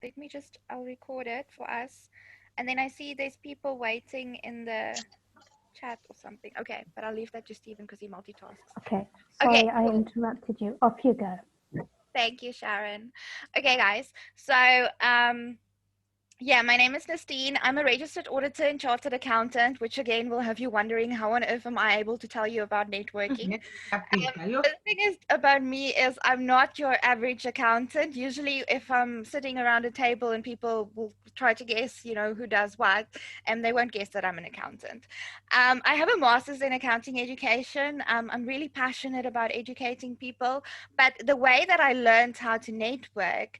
let me just, I'll record it for us. And then I see there's people waiting in the chat or something. Okay, but I'll leave that to Stephen because he multitasks. Okay, Okay, sorry I cool. interrupted you. Off you go. Thank you, Sharon. Okay, guys. So, yeah, my name is Nestene. I'm a registered auditor and chartered accountant, which again will have you wondering how on earth am I able to tell you about networking? The thing is about me is I'm not your average accountant. Usually, if I'm sitting around a table and people will try to guess, who does what, and they won't guess that I'm an accountant. I have a master's in accounting education. I'm really passionate about educating people, but the way that I learned how to network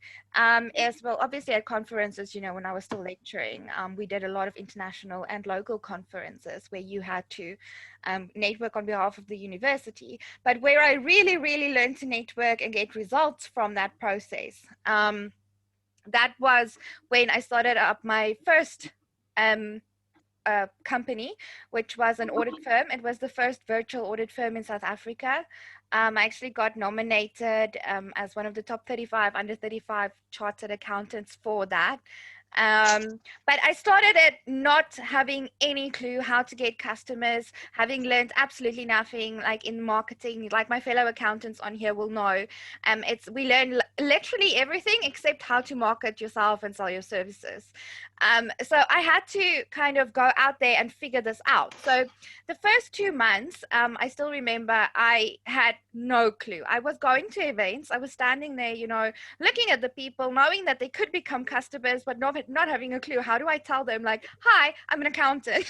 is, well, obviously at conferences, when I was still lecturing, we did a lot of international and local conferences where you had to network on behalf of the university. But where I really, really learned to network and get results from that process, that was when I started up my first um, company, which was an audit firm. It was the first virtual audit firm in South Africa. I actually got nominated as one of the top 35 under 35 chartered accountants for that. But I started it not having any clue how to get customers, having learned absolutely nothing like in marketing, like my fellow accountants on here will know. We learn literally everything except how to market yourself and sell your services. So I had to kind of go out there and figure this out. So the first 2 months, I still remember I had no clue. I was going to events. I was standing there, looking at the people, knowing that they could become customers, but not having a clue. How do I tell them, like, hi, I'm an accountant,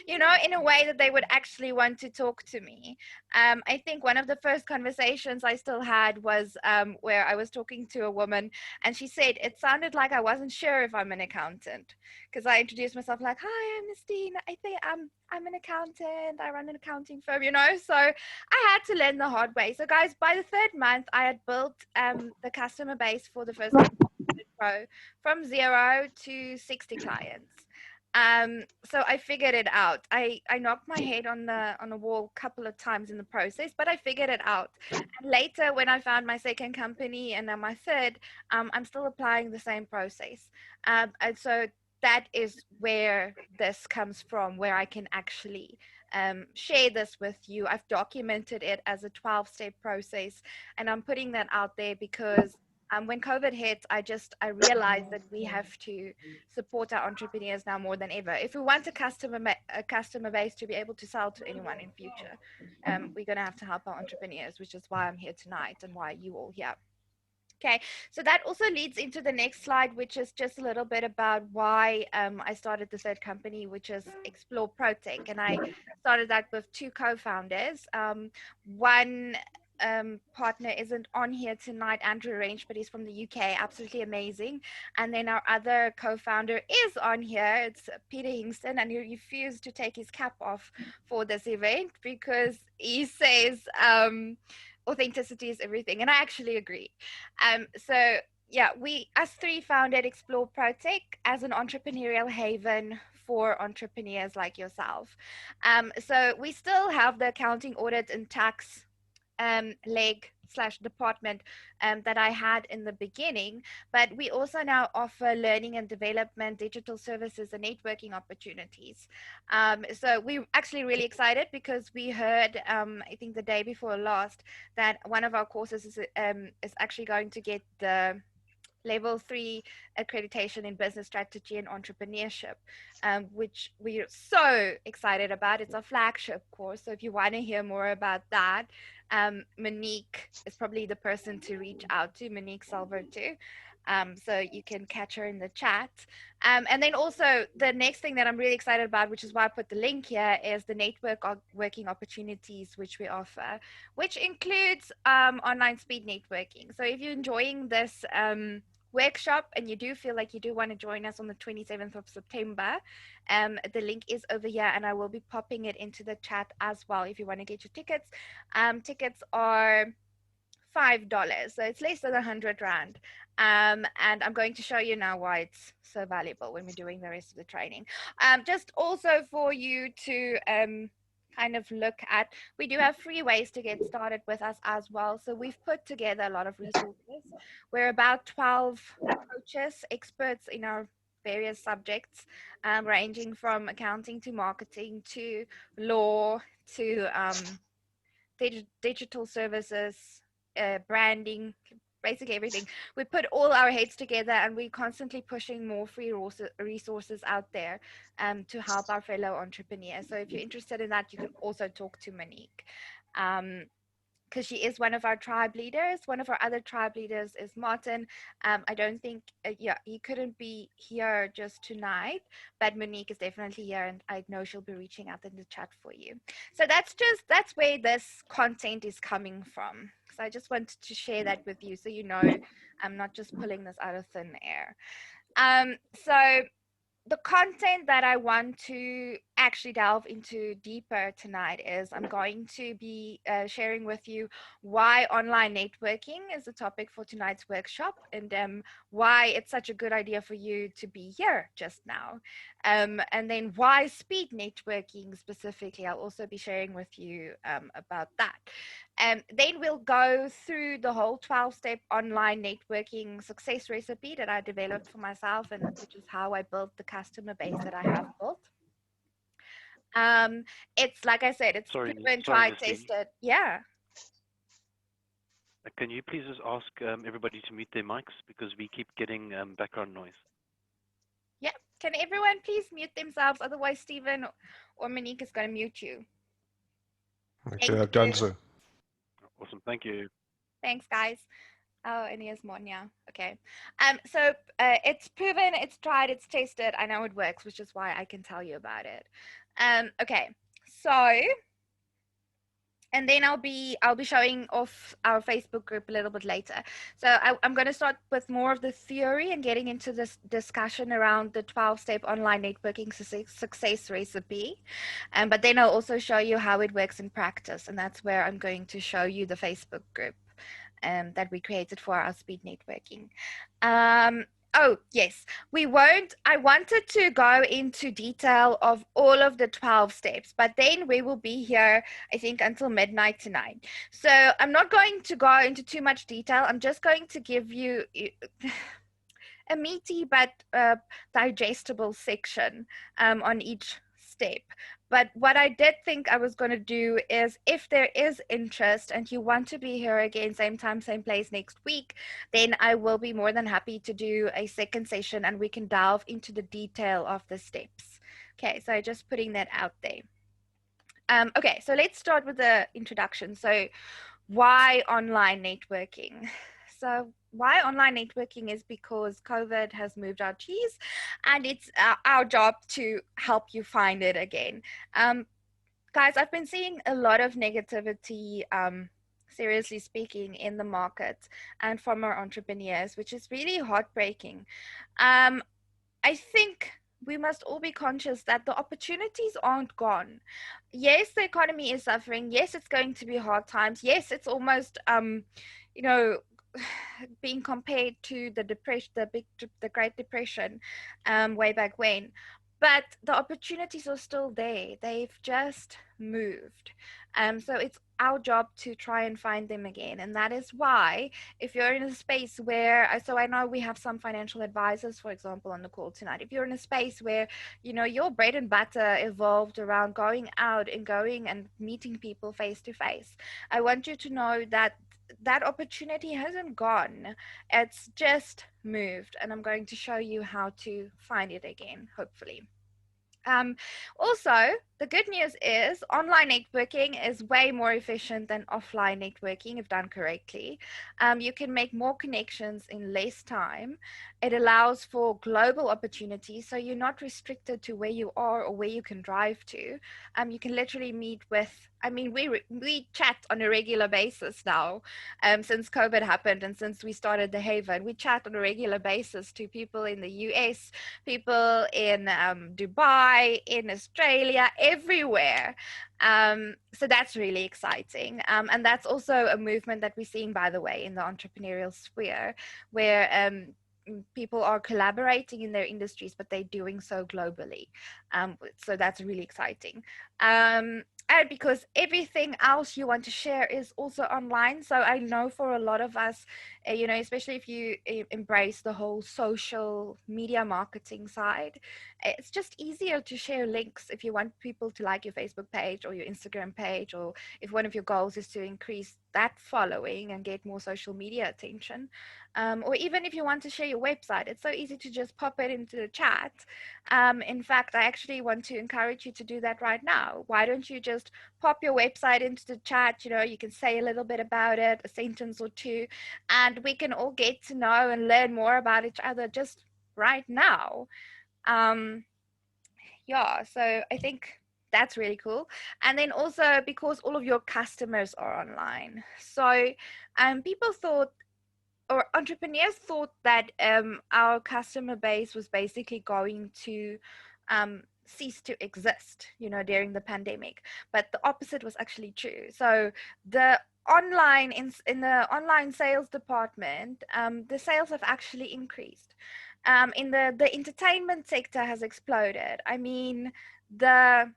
in a way that they would actually want to talk to me. I think one of the first conversations I still had was where I was talking to a woman, and she said it sounded like I wasn't sure if I'm an accountant because I introduced myself like, hi, I'm Nestene. I think I'm an accountant. I run an accounting firm, So I had to learn the hard way. So guys, by the third month, I had built the customer base for the first company, Audit Pro, from 0 to 60 clients. So I figured it out. I knocked my head on the wall a couple of times in the process, but I figured it out. And later, when I found my second company and then my third, I'm still applying the same process. And so that is where this comes from, where I can actually share this with you. I've documented it as a 12-step process, and I'm putting that out there because when COVID hit, I realized that we have to support our entrepreneurs now more than ever. If we want a customer base to be able to sell to anyone in future, we're gonna have to help our entrepreneurs, which is why I'm here tonight and why you all here. Okay, so that also leads into the next slide, which is just a little bit about why I started the third company, which is Explore ProTech. And I started that with two co-founders. One partner isn't on here tonight, Andrew Range, but he's from the UK, absolutely amazing. And then our other co-founder is on here. It's Peter Hingston, and he refused to take his cap off for this event because he says authenticity is everything. And I actually agree. So yeah, we us three founded Explore ProTech as an entrepreneurial haven for entrepreneurs like yourself. So we still have the accounting, audit, and tax leg slash department that I had in the beginning, but we also now offer learning and development, digital services, and networking opportunities. So we're actually really excited because we heard, I think the day before last, that one of our courses is actually going to get the level 3 accreditation in business strategy and entrepreneurship, which we're so excited about. It's our flagship course. So if you want to hear more about that, Monique is probably the person to reach out to, Monique Salvertu. So you can catch her in the chat. And then also the next thing that I'm really excited about, which is why I put the link here, is the working opportunities which we offer, which includes online speed networking. So if you're enjoying this workshop and you do feel like you do want to join us on the 27th of September, the link is over here and I will be popping it into the chat as well if you want to get your tickets. Tickets are $5, so it's less than 100 rand. And I'm going to show you now why it's so valuable when we're doing the rest of the training. Just also for you to kind of look at, we do have free ways to get started with us as well. So we've put together a lot of resources. We're about 12 coaches, experts in our various subjects, ranging from accounting to marketing to law to digital services, branding, basically everything. We put all our heads together and we're constantly pushing more free resources out there to help our fellow entrepreneurs. So if you're interested in that, you can also talk to Monique. Because she is one of our tribe leaders. One of our other tribe leaders is Martin. I don't think, yeah, he couldn't be here just tonight, but Monique is definitely here, and I know she'll be reaching out in the chat for you. So that's where this content is coming from. So I just wanted to share that with you, so you know I'm not just pulling this out of thin air. So the content that I want to actually delve into deeper tonight is I'm going to be sharing with you why online networking is the topic for tonight's workshop, and why it's such a good idea for you to be here just now. And then why speed networking specifically, I'll also be sharing with you about that. Then we'll go through the whole 12-step online networking success recipe that I developed for myself, and which is how I built the customer base that I have built. It's like I said, it's proven, tried, tested. Yeah. Can you please just ask everybody to mute their mics because we keep getting background noise? Yeah. Can everyone please mute themselves? Otherwise, Stephen or Monique is going to mute you. Okay, I've done so. Awesome. Thank you. Thanks, guys. Oh, and here's Monia. Okay. So it's proven, it's tried, it's tested. I know it works, which is why I can tell you about it. Okay. So, and then I'll be showing off our Facebook group a little bit later. So I'm going to start with more of the theory and getting into this discussion around the 12-step online networking success recipe. But then I'll also show you how it works in practice, and that's where I'm going to show you the Facebook group that we created for our speed networking. Oh, yes, I wanted to go into detail of all of the 12 steps, but then we will be here, I think, until midnight tonight. So I'm not going to go into too much detail. I'm just going to give you a meaty but digestible section on each step. But what I did think I was going to do is, if there is interest and you want to be here again, same time, same place next week, then I will be more than happy to do a second session and we can delve into the detail of the steps. Okay, so just putting that out there. Okay, so let's start with the introduction. So why online networking? So why online networking is because COVID has moved our cheese, and it's our job to help you find it again. Guys, I've been seeing a lot of negativity, seriously speaking, in the market and from our entrepreneurs, which is really heartbreaking. I think we must all be conscious that the opportunities aren't gone. Yes, the economy is suffering. Yes, it's going to be hard times. Yes, it's almost you know, being compared to the Great Depression, way back when. But the opportunities are still there. They've just moved. So it's our job to try and find them again. And that is why, if you're in a space where, so I know we have some financial advisors, for example, on the call tonight. If you're in a space where, you know, your bread and butter evolved around going out and going and meeting people face to face, I want you to know that that opportunity hasn't gone. It's just moved. And I'm going to show you how to find it again, hopefully. Also, the good news is online networking is way more efficient than offline networking if done correctly. You can make more connections in less time. It allows for global opportunities, so you're not restricted to where you are or where you can drive to. You can literally meet with, I mean, we chat on a regular basis now, since COVID happened and since we started the Haven. We chat on a regular basis to people in the US, people in Dubai, in Australia, everywhere. So that's really exciting. And that's also a movement that we're seeing, by the way, in the entrepreneurial sphere, where people are collaborating in their industries, but they're doing so globally. So that's really exciting. And because everything else you want to share is also online. So I know for a lot of us, especially if you embrace the whole social media marketing side, it's just easier to share links if you want people to like your Facebook page or your Instagram page, or if one of your goals is to increase that following and get more social media attention. Or even if you want to share your website, it's so easy to just pop it into the chat. In fact, I actually want to encourage you to do that right now. Why don't you just pop your website into the chat? You can say a little bit about it, a sentence or two, and we can all get to know and learn more about each other just right now. Yeah, so I think that's really cool. And then also because all of your customers are online. So people thought, or entrepreneurs thought, that our customer base was basically going to cease to exist, during the pandemic. But the opposite was actually true. So the online in the online sales department, the sales have actually increased. In the entertainment sector has exploded. I mean, the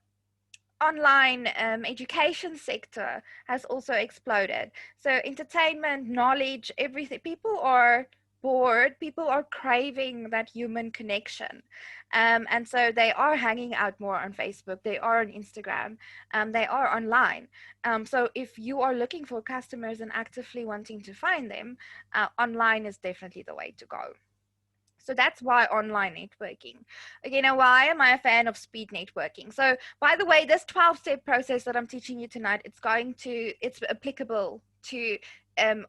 online education sector has also exploded. So entertainment, knowledge, everything. People are bored. People are craving that human connection. And so they are hanging out more on Facebook. They are on Instagram. They are online. So if you are looking for customers and actively wanting to find them, online is definitely the way to go. So that's why online networking. Okay, now why am I a fan of speed networking? So by the way, this 12-step process that I'm teaching you tonight, it's applicable to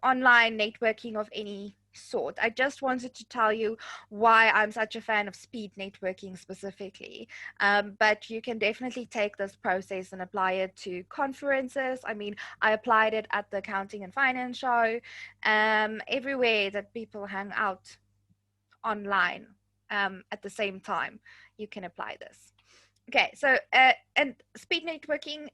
online networking of any sort. I just wanted to tell you why I'm such a fan of speed networking specifically. But you can definitely take this process and apply it to conferences. I mean, I applied it at the accounting and finance show, everywhere that people hang out online at the same time. You can apply this. Okay, so and speed networking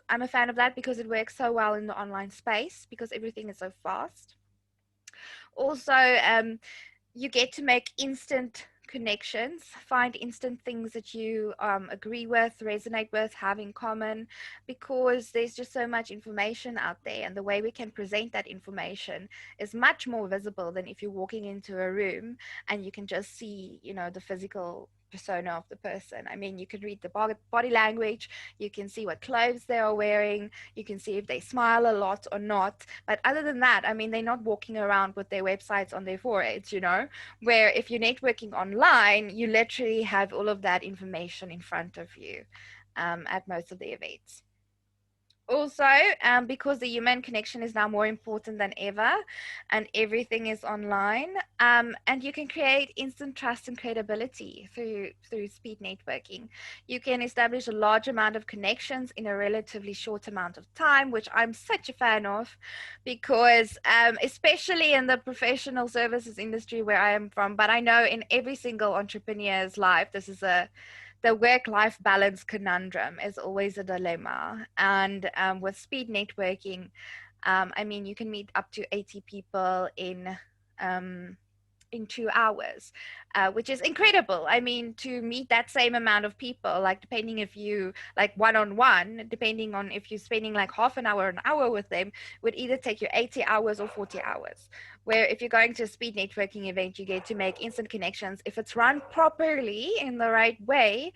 I'm a fan of that because it works so well in the online space because everything is so fast. Also, you get to make instant connections, find instant things that you agree with, resonate with, have in common, because there's just so much information out there, and the way we can present that information is much more visible than if you're walking into a room and you can just see, the physical persona of the person. I mean, you can read the body language, you can see what clothes they are wearing, you can see if they smile a lot or not. But other than that, I mean, they're not walking around with their websites on their foreheads, where if you're networking online, you literally have all of that information in front of you at most of the events. Also, because the human connection is now more important than ever and everything is online, and you can create instant trust and credibility through speed networking. You can establish a large amount of connections in a relatively short amount of time, which I'm such a fan of, because especially in the professional services industry where I am from, but I know in every single entrepreneur's life, this is the work-life balance conundrum is always a dilemma. And with speed networking, I mean, you can meet up to 80 people in 2 hours, which is incredible. I mean, to meet that same amount of people, like depending if you like one-on-one, depending on if you're spending like half an hour, an hour with them, would either take you 80 hours or 40 hours. Where if you're going to a speed networking event, you get to make instant connections. If it's run properly in the right way,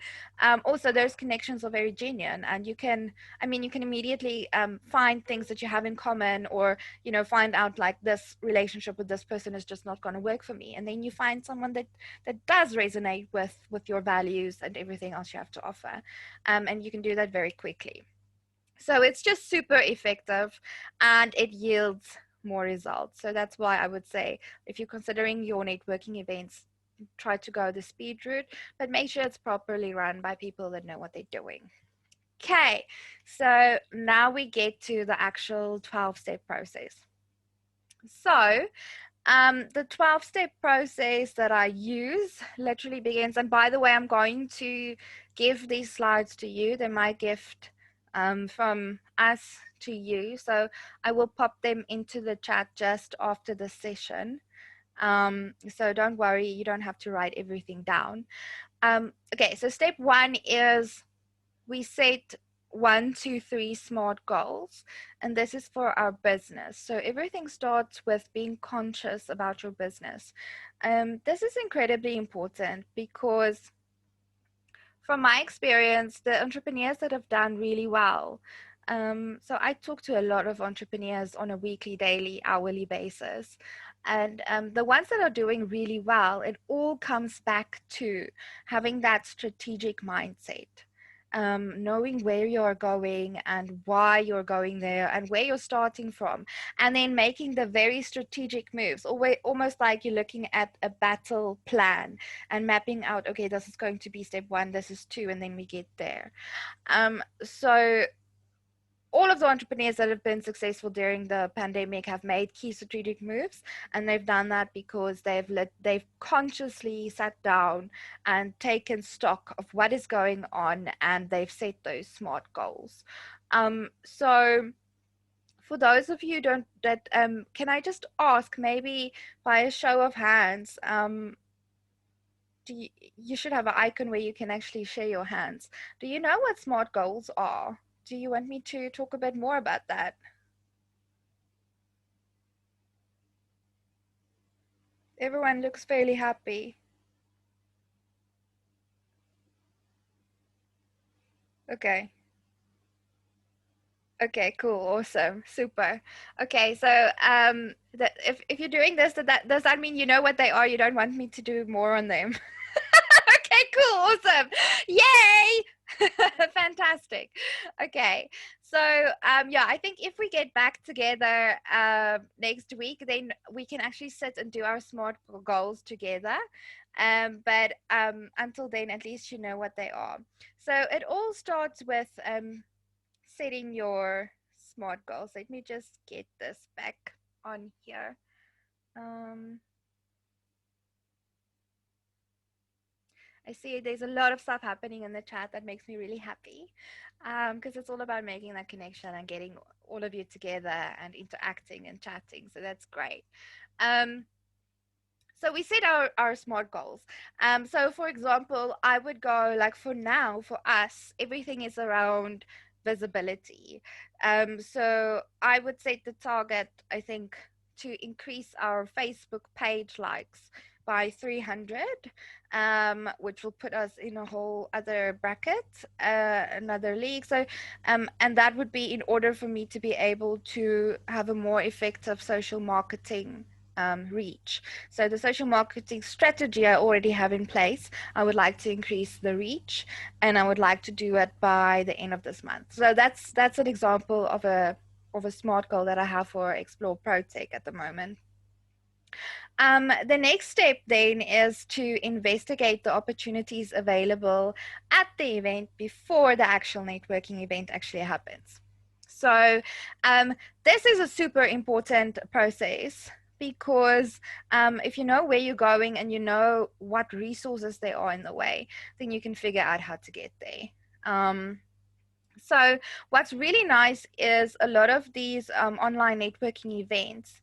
also those connections are very genuine, and you can immediately find things that you have in common, or find out like this relationship with this person is just not going to work for me, and then you find someone that does resonate with your values and everything else you have to offer, and you can do that very quickly. So it's just super effective and it yields more results. So that's why I would say, if you're considering your networking events, try to go the speed route, but make sure it's properly run by people that know what they're doing. Okay, so now we get to the actual 12-step process. So the 12-step process that I use literally begins, and by the way, I'm going to give these slides to you. They're my gift from us to you. So I will pop them into the chat just after the session. So don't worry, you don't have to write everything down. Okay, so step one is we set 1, 2, 3 SMART goals, and this is for our business. So everything starts with being conscious about your business. This is incredibly important because from my experience, the entrepreneurs that have done really well. So I talk to a lot of entrepreneurs on a weekly, daily, hourly basis. And the ones that are doing really well, it all comes back to having that strategic mindset. Knowing where you're going and why you're going there and where you're starting from, and then making the very strategic moves, almost like you're looking at a battle plan and mapping out, okay, this is going to be step 1, this is 2, and then we get there. So all of the entrepreneurs that have been successful during the pandemic have made key strategic moves, and they've done that because they've consciously sat down and taken stock of what is going on, and they've set those SMART goals. So for those of you can I just ask, maybe by a show of hands, you should have an icon where you can actually share your hands. Do you know what SMART goals are? Do you want me to talk a bit more about that? Everyone looks fairly happy. Okay. Okay, cool, awesome, super. Okay, so if you're doing this, does that mean you know what they are? You don't want me to do more on them? Okay, cool, awesome, yay! Fantastic. Okay, so yeah, I think if we get back together next week, then we can actually sit and do our SMART goals together. But until then, at least you know what they are. So it all starts with setting your SMART goals. Let me just get this back on here. I see there's a lot of stuff happening in the chat that makes me really happy, because it's all about making that connection and getting all of you together and interacting and chatting. So that's great. So we set our SMART goals. So for example, I would go like, for now, for us, everything is around visibility. So I would set the target, I think, to increase our Facebook page likes by 300, which will put us in a whole other bracket, another league. So, and that would be in order for me to be able to have a more effective social marketing reach. So the social marketing strategy I already have in place. I would like to increase the reach, and I would like to do it by the end of this month. So that's an example of a SMART goal that I have for Explore ProTech at the moment. The next step then is to investigate the opportunities available at the event before the actual networking event actually happens. So this is a super important process, because if you know where you're going and you know what resources there are in the way, then you can figure out how to get there. So what's really nice is a lot of these online networking events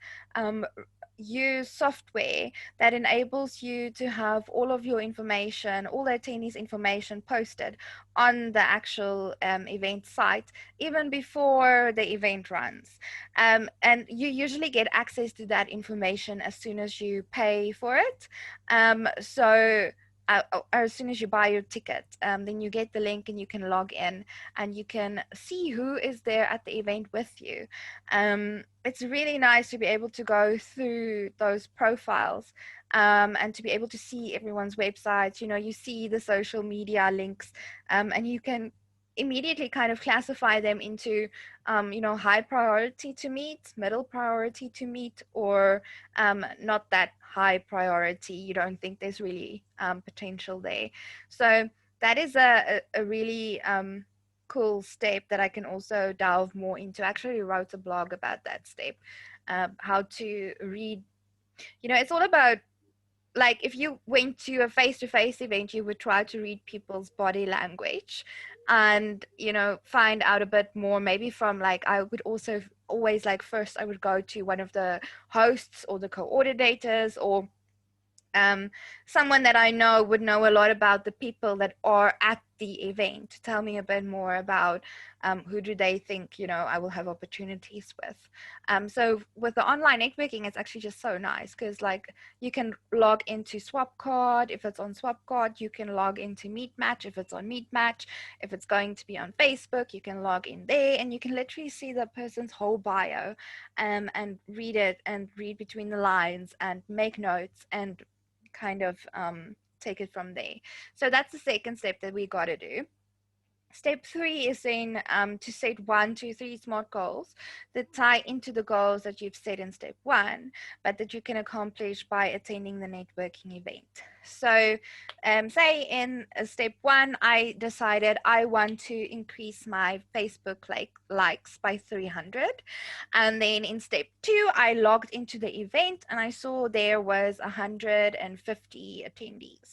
use software that enables you to have all of your information, all the attendees' information posted on the actual event site even before the event runs. And you usually get access to that information as soon as you pay for it. As soon as you buy your ticket, then you get the link and you can log in and you can see who is there at the event with you. It's really nice to be able to go through those profiles and to be able to see everyone's websites. You know, you see the social media links, and you can immediately kind of classify them into high priority to meet, middle priority to meet, or not that high priority. You don't think there's really potential there. So that is a really cool step that I can also delve more into. I actually wrote a blog about that step, how to read. It's all about, like, if you went to a face-to-face event, you would try to read people's body language and find out a bit more, maybe from, like, I would also always, like, first I would go to one of the hosts or the coordinators, or someone that I know would know a lot about the people that are at the event to tell me a bit more about who do they think, you know, I will have opportunities with. So with the online networking, it's actually just so nice because like you can log into Swapcard. If it's on Swapcard, you can log into MeetMatch. If it's on MeetMatch, if it's going to be on Facebook, you can log in there and you can literally see the person's whole bio and read it and read between the lines and make notes and kind of take it from there. So that's the second step that we got to do. Step 3 is then to set 1, 2, 3 smart goals that tie into the goals that you've set in step 1, but that you can accomplish by attending the networking event. So say in step 1, I decided I want to increase my Facebook likes by 300. And then in step 2, I logged into the event and I saw there was 150 attendees.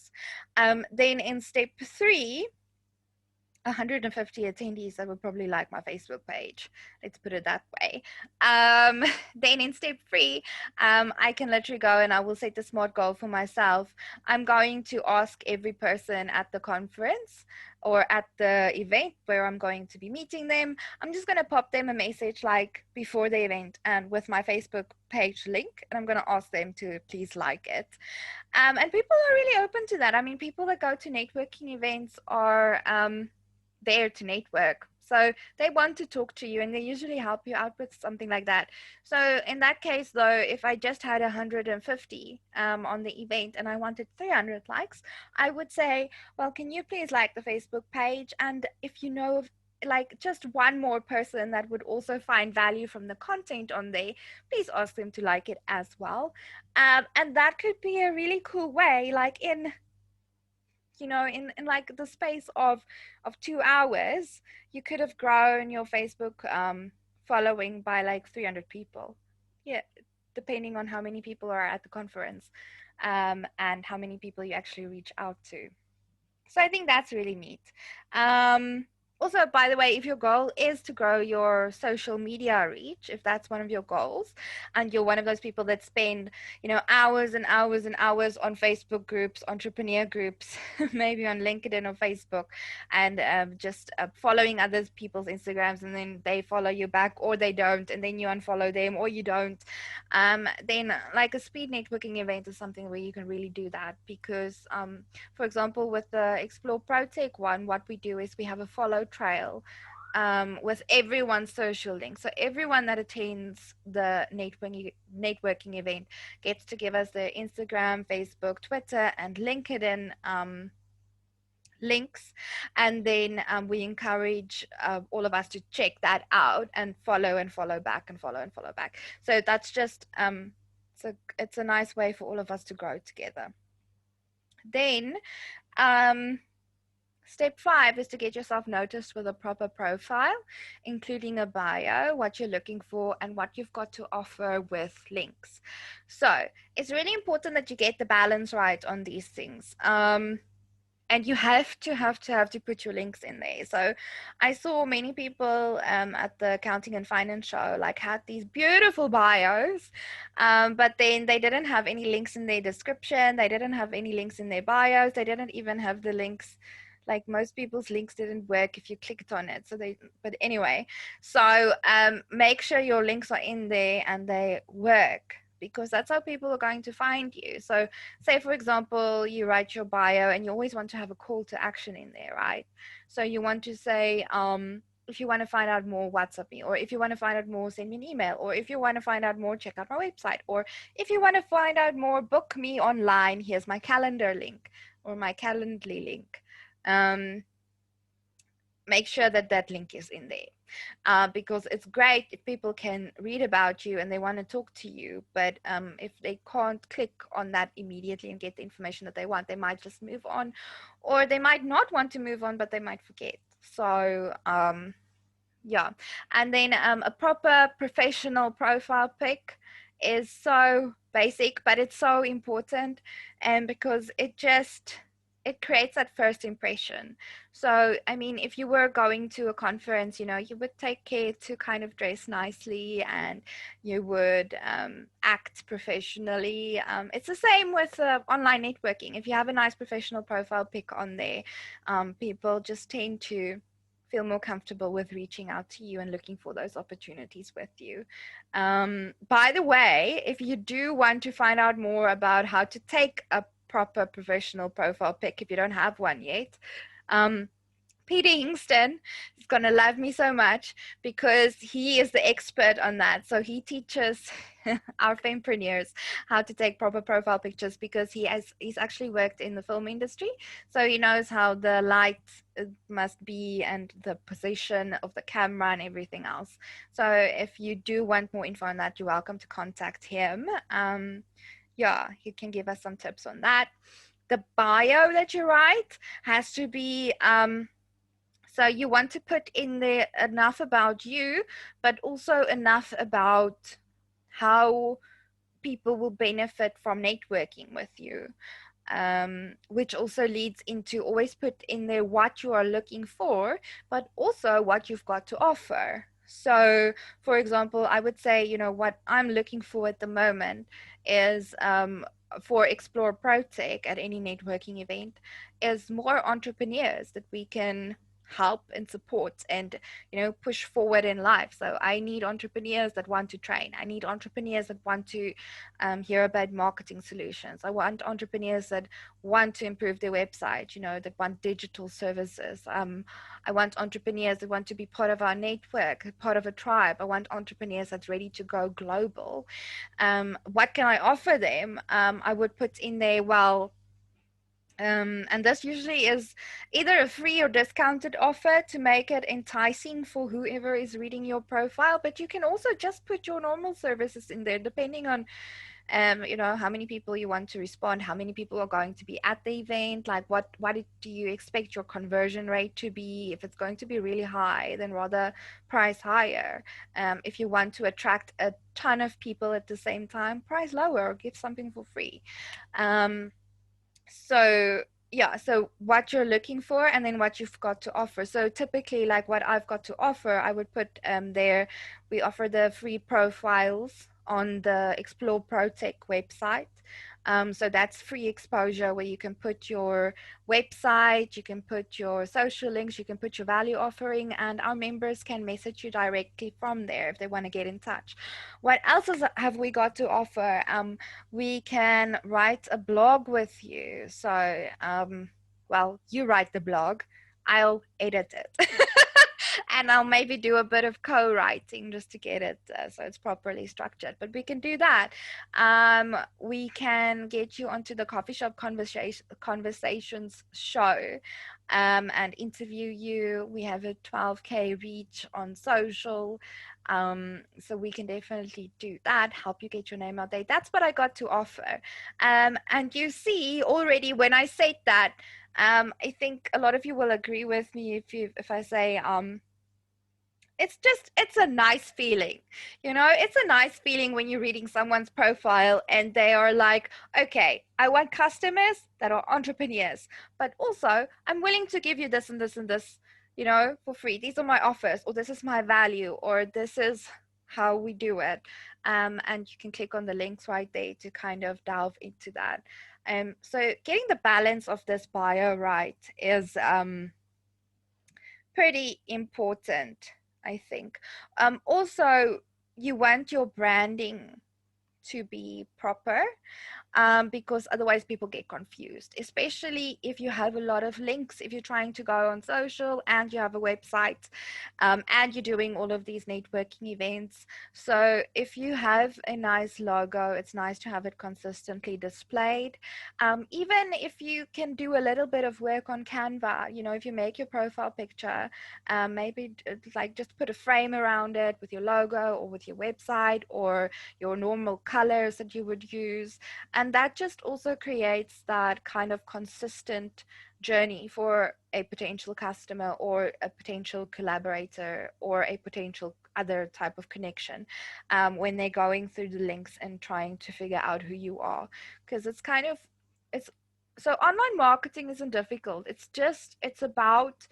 Then in step 3, 150 attendees that would probably like my Facebook page. Let's put it that way. Then in step 3, I can literally go and I will set the smart goal for myself. I'm going to ask every person at the conference or at the event where I'm going to be meeting them. I'm just going to pop them a message like before the event and with my Facebook page link, and I'm going to ask them to please like it. And people are really open to that. I mean, people that go to networking events are there to network, so they want to talk to you and they usually help you out with something like that. So in that case though, if I just had 150 on the event and I wanted 300 likes, I would say, well, can you please like the Facebook page, and if you know of like just one more person that would also find value from the content on there, please ask them to like it as well. And that could be a really cool way, like in like the space of 2 hours, you could have grown your Facebook following by like 300 people. Yeah, depending on how many people are at the conference and how many people you actually reach out to. So I think that's really neat. Also, by the way, if your goal is to grow your social media reach, if that's one of your goals, and you're one of those people that spend, hours and hours and hours on Facebook groups, entrepreneur groups, maybe on LinkedIn or Facebook, and just following other people's Instagrams, and then they follow you back or they don't, and then you unfollow them or you don't, then like a speed networking event is something where you can really do that because, for example, with the Explore ProTech one, what we do is we have a follow trail with everyone's social links. So everyone that attends the networking event gets to give us their Instagram, Facebook, Twitter, and LinkedIn links, and then we encourage all of us to check that out and follow back and follow back. So that's just so it's a nice way for all of us to grow together. Then step 5 is to get yourself noticed with a proper profile, including a bio, what you're looking for, and what you've got to offer with links. So it's really important that you get the balance right on these things. And you have to put your links in there. So I saw many people at the accounting and finance show like had these beautiful bios, but then they didn't have any links in their description. They didn't have any links in their bios. They didn't even have the links. Like most people's links didn't work if you clicked on it. But anyway, so make sure your links are in there and they work, because that's how people are going to find you. So say, for example, you write your bio and you always want to have a call to action in there, right? So you want to say, if you want to find out more, WhatsApp me, or if you want to find out more, send me an email, or if you want to find out more, check out my website, or if you want to find out more, book me online, here's my calendar link or my Calendly link. Make sure that link is in there, because it's great if people can read about you and they want to talk to you, but if they can't click on that immediately and get the information that they want, they might just move on, or they might not want to move on, but they might forget. So yeah, and then a proper professional profile pic is so basic, but it's so important, and because it just it creates that first impression. So, I mean, if you were going to a conference, you know, you would take care to kind of dress nicely and you would act professionally. It's the same with online networking. If you have a nice professional profile pic on there, people just tend to feel more comfortable with reaching out to you and looking for those opportunities with you. By the way, if you do want to find out more about how to take a proper professional profile pic if you don't have one yet, Peter Hingston is going to love me so much because he is the expert on that. So he teaches our fempreneurs how to take proper profile pictures because he's actually worked in the film industry. So he knows how the light must be and the position of the camera and everything else. So if you do want more info on that, you're welcome to contact him. Yeah, he can give us some tips on that. The bio that you write has to be so you want to put in there enough about you, but also enough about how people will benefit from networking with you. Which also leads into always put in there what you are looking for, but also what you've got to offer. So, for example, I would say, you know, what I'm looking for at the moment is for Explore ProTech at any networking event is more entrepreneurs that we can help and support and, you know, push forward in life. So I need entrepreneurs that want to train. I need entrepreneurs that want to hear about marketing solutions. I want entrepreneurs that want to improve their website, you know, that want digital services. I want entrepreneurs that want to be part of our network, part of a tribe. I want entrepreneurs that's ready to go global. What can I offer them? I would put in there, well, and this usually is either a free or discounted offer to make it enticing for whoever is reading your profile, but you can also just put your normal services in there depending on you know, how many people you want to respond, how many people are going to be at the event, like what do you expect your conversion rate to be. If it's going to be really high, then rather price higher. If you want to attract a ton of people at the same time, price lower or give something for free. So yeah, so what you're looking for and then what you've got to offer. So typically, like what I've got to offer, I would put there, we offer the free profiles on the Explore ProTech website. So that's free exposure where you can put your website, you can put your social links, you can put your value offering, and our members can message you directly from there if they want to get in touch. What else have we got to offer? We can write a blog with you. So, well, you write the blog, I'll edit it. And I'll maybe do a bit of co-writing just to get it so it's properly structured. But we can do that. We can get you onto the coffee shop conversations show and interview you. We have a 12K reach on social. So we can definitely do that, help you get your name out there. That's what I got to offer. And you see already when I said that, I think a lot of you will agree with me if I say it's a nice feeling, you know. It's a nice feeling when you're reading someone's profile and they are like, okay, I want customers that are entrepreneurs, but also I'm willing to give you this and this and this, you know, for free. These are my offers, or this is my value, or this is how we do it. And you can click on the links right there to kind of delve into that. So getting the balance of this bio right is pretty important, I think. Also, you want your branding to be proper because otherwise people get confused, especially if you have a lot of links, if you're trying to go on social and you have a website and you're doing all of these networking events. So if you have a nice logo, it's nice to have it consistently displayed. Even if you can do a little bit of work on Canva, you know, if you make your profile picture, maybe like just put a frame around it with your logo or with your website or your normal colors that you would use. And that just also creates that kind of consistent journey for a potential customer or a potential collaborator or a potential other type of connection when they're going through the links and trying to figure out who you are. Because it's kind of, it's so online marketing isn't difficult. It's about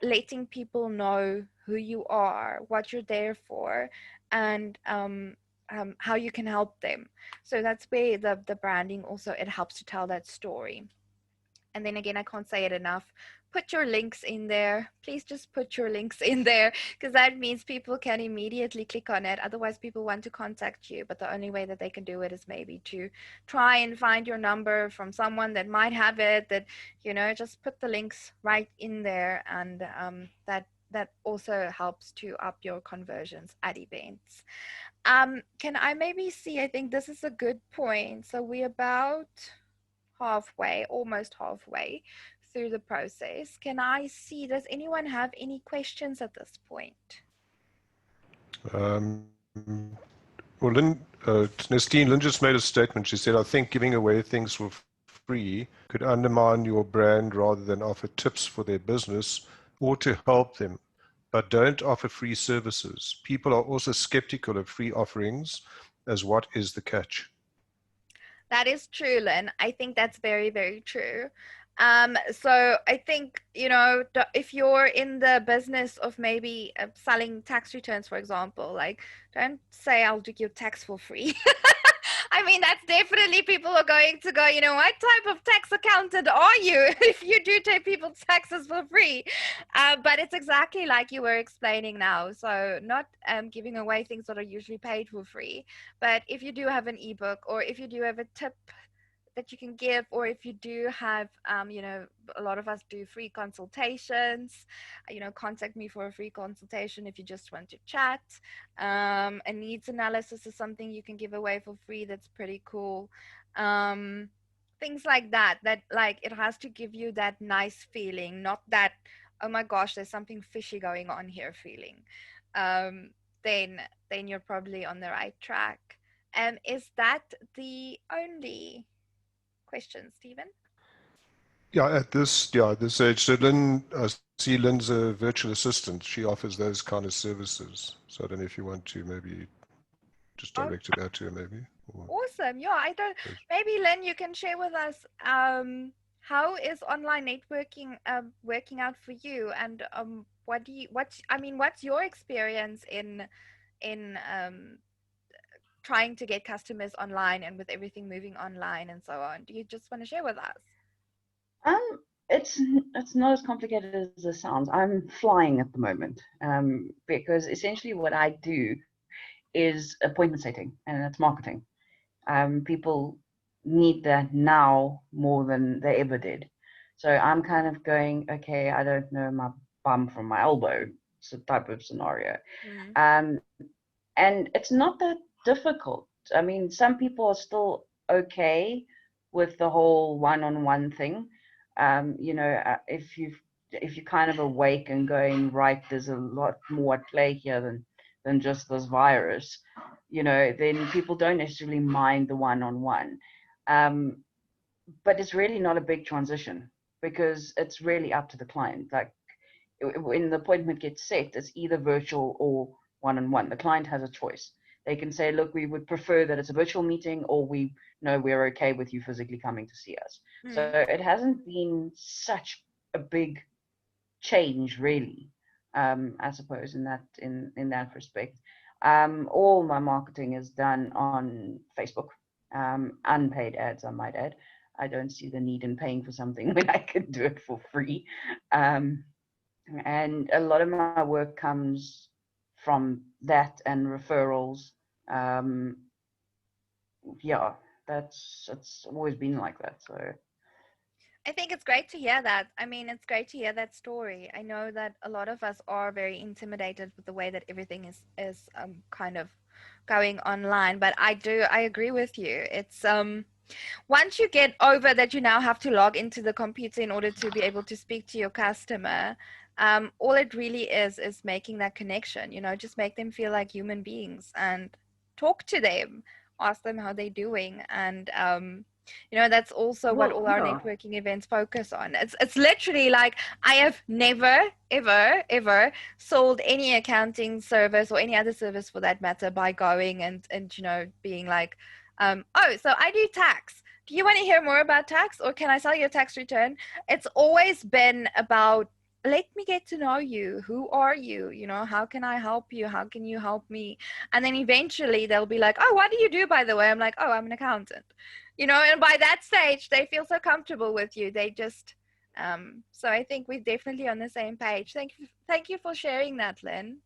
letting people know who you are, what you're there for, and how you can help them. So that's where the branding also, it helps to tell that story. And then again, I can't say it enough. Put your links in there. Please just put your links in there, because that means people can immediately click on it. Otherwise, people want to contact you, but the only way that they can do it is maybe to try and find your number from someone that might have it. That, just put the links right in there, and that also helps to up your conversions at events. Can I maybe see? I think this is a good point. So we're about halfway, almost halfway through the process. Can I see, does anyone have any questions at this point? Well, Nestene, Lynn just made a statement. She said, I think giving away things for free could undermine your brand rather than offer tips for their business or to help them. But don't offer free services. People are also skeptical of free offerings, as what is the catch? That is true, Lynn. I think that's very, very true. So I think, if you're in the business of maybe selling tax returns, for example, like, don't say I'll do your tax for free. I mean, that's definitely, people are going to go, what type of tax accountant are you if you do take people's taxes for free? But it's exactly like you were explaining now. So not giving away things that are usually paid for free. But if you do have an ebook, or if you do have a tip that you can give, or if you do have, a lot of us do free consultations, contact me for a free consultation if you just want to chat. A needs analysis is something you can give away for free. That's pretty cool. Things like that, like, it has to give you that nice feeling, not that, oh my gosh, there's something fishy going on here feeling. Then you're probably on the right track. Is that the only question, Stephen? Yeah, at this age. So Lynn, I see Lynn's a virtual assistant. She offers those kind of services. So I don't know if you want to maybe just Oh, direct it out to her, maybe. Or awesome. Yeah, I don't. Maybe Lynn, you can share with us how is online networking working out for you, and what's your experience in trying to get customers online, and with everything moving online and so on? Do you just want to share with us? Um, it's not as complicated as it sounds. I'm flying at the moment, because essentially what I do is appointment setting, and it's marketing. People need that now more than they ever did. So I'm kind of going, okay, I don't know my bum from my elbow, it's a type of scenario. Um, and it's not that difficult. I mean, some people are still okay with the whole one-on-one thing. If you're kind of awake and going, right, there's a lot more at play here than just this virus, then people don't necessarily mind the one-on-one. But it's really not a big transition, because it's really up to the client. Like, when the appointment gets set, it's either virtual or one-on-one. The client has a choice. They can say, look, we would prefer that it's a virtual meeting, or we know we're okay with you physically coming to see us. So it hasn't been such a big change, really, I suppose, in that respect. All my marketing is done on Facebook, unpaid ads, I might add. I don't see the need in paying for something when I can do it for free. And a lot of my work comes from that and referrals. Yeah, it's always been like that. So I think it's great to hear that. I mean, it's great to hear that story. I know that a lot of us are very intimidated with the way that everything is kind of going online, but I agree with you. It's once you get over that, you now have to log into the computer in order to be able to speak to your customer. All it really is making that connection, just make them feel like human beings and talk to them, ask them how they're doing. And, that's also what all our networking events focus on. It's literally like, I have never, ever, ever sold any accounting service, or any other service for that matter, by going and being like, oh, so I do tax. Do you want to hear more about tax, or can I sell your tax return? It's always been about, let me get to know you. Who are you? You know, how can I help you? How can you help me? And then eventually they'll be like, oh, what do you do, by the way? I'm like, oh, I'm an accountant. You know, and by that stage, they feel so comfortable with you. They just, so I think we're definitely on the same page. Thank you for sharing that, Lynn.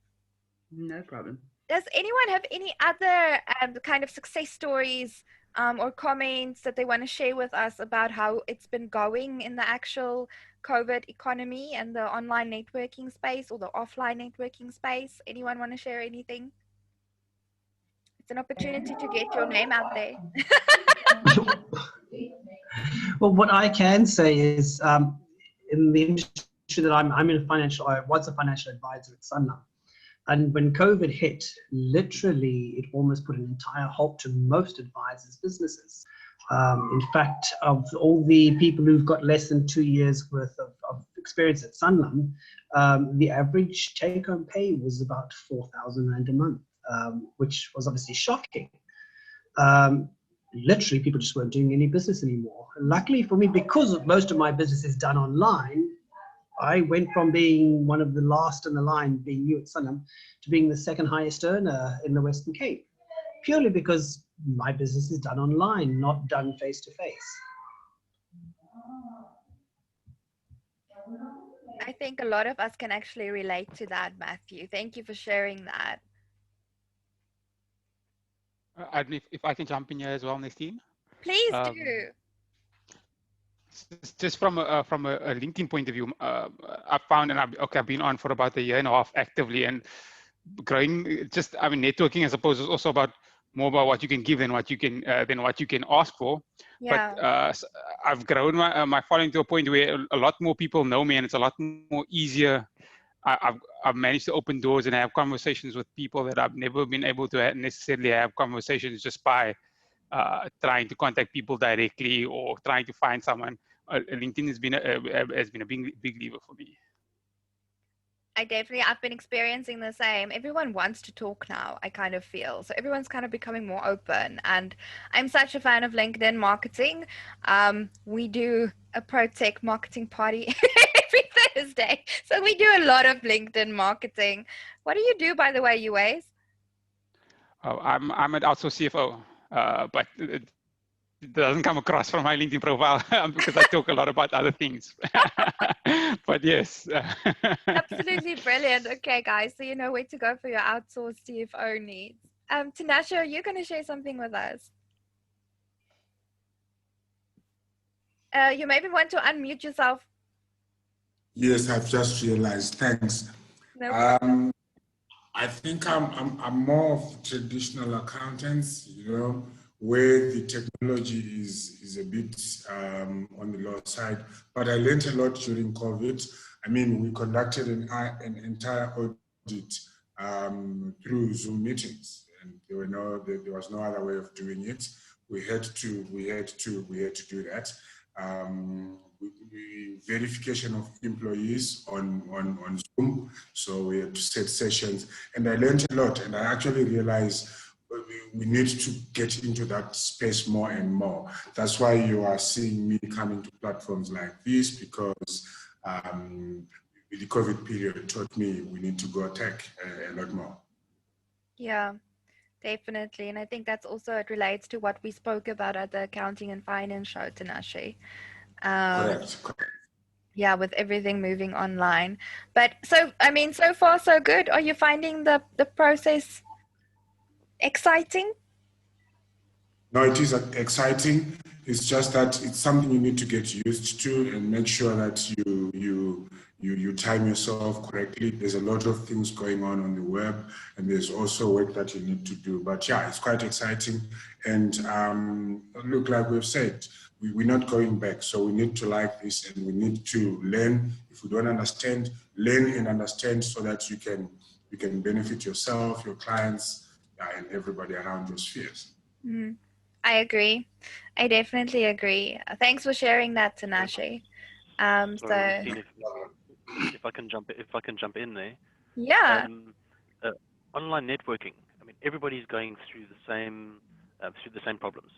No problem. Does anyone have any other kind of success stories or comments that they want to share with us about how it's been going in the actual COVID economy and the online networking space or the offline networking space? Anyone want to share anything? It's an opportunity to get your name out there. Well, what I can say is in the industry that I'm in, I was a financial advisor at Sanlam. And when COVID hit, literally, it almost put an entire halt to most advisors' businesses. In fact, of all the people who've got less than 2 years worth of experience at Sanlam, the average take-home pay was about 4,000 Rand a month, which was obviously shocking. Literally, people just weren't doing any business anymore. And luckily for me, because most of my business is done online, I went from being one of the last in the line, being new at Sanlam, to being the second highest earner in the Western Cape, purely because my business is done online, not done face to face. I think a lot of us can actually relate to that, Matthew. Thank you for sharing that. If I can jump in here as well, Nestene. Please do. Just from a LinkedIn point of view, I found, and I've been on for about a year and a half actively and growing. Networking, I suppose, is also more about what you can give than what you can ask for. Yeah. But I've grown my following to a point where a lot more people know me, and it's a lot more easier. I've managed to open doors and have conversations with people that I've never been able to necessarily have conversations just by trying to contact people directly or trying to find someone. LinkedIn has been a big lever for me. I've been experiencing the same. Everyone wants to talk now, I kind of feel. So everyone's kind of becoming more open. And I'm such a fan of LinkedIn marketing. We do a ProTech marketing party every Thursday. So we do a lot of LinkedIn marketing. What do you do, by the way, Uways? I'm an outsourced CFO, but it doesn't come across from my LinkedIn profile because I talk a lot about other things. But yes. Absolutely brilliant. Okay, guys, so you know where to go for your outsourced CFO needs. Tinashe, are you going to share something with us? You maybe want to unmute yourself. Yes, I've just realized. Thanks. No problem. I think I'm more of traditional accountants, where the technology is a bit on the low side. But I learned a lot during COVID. I mean, we conducted an entire audit through Zoom meetings, and there was no other way of doing it. We had to do that. Verification of employees on Zoom, so we had to set sessions, and I learned a lot, and I actually realized we need to get into that space more and more. That's why you are seeing me coming to platforms like this, because the COVID period taught me we need to go tech a lot more. Yeah, definitely. And I think that's also, it relates to what we spoke about at the accounting and finance show, Tinashe. Correct. Yeah, with everything moving online. But so, I mean, so far so good. Are you finding the process exciting? No, it is exciting. It's just that it's something you need to get used to and make sure that you time yourself correctly. There's a lot of things going on the web, and there's also work that you need to do. But yeah, it's quite exciting. And look, like we've said, we're not going back. So we need to like this, and we need to learn. If we don't understand, learn and understand, so that you can benefit yourself, your clients, and everybody around your spheres. Mm, I agree. I definitely agree. Thanks for sharing that, Tinashe. Sorry, if I can jump in there. Yeah. Online networking. I mean, everybody's going through the same problems.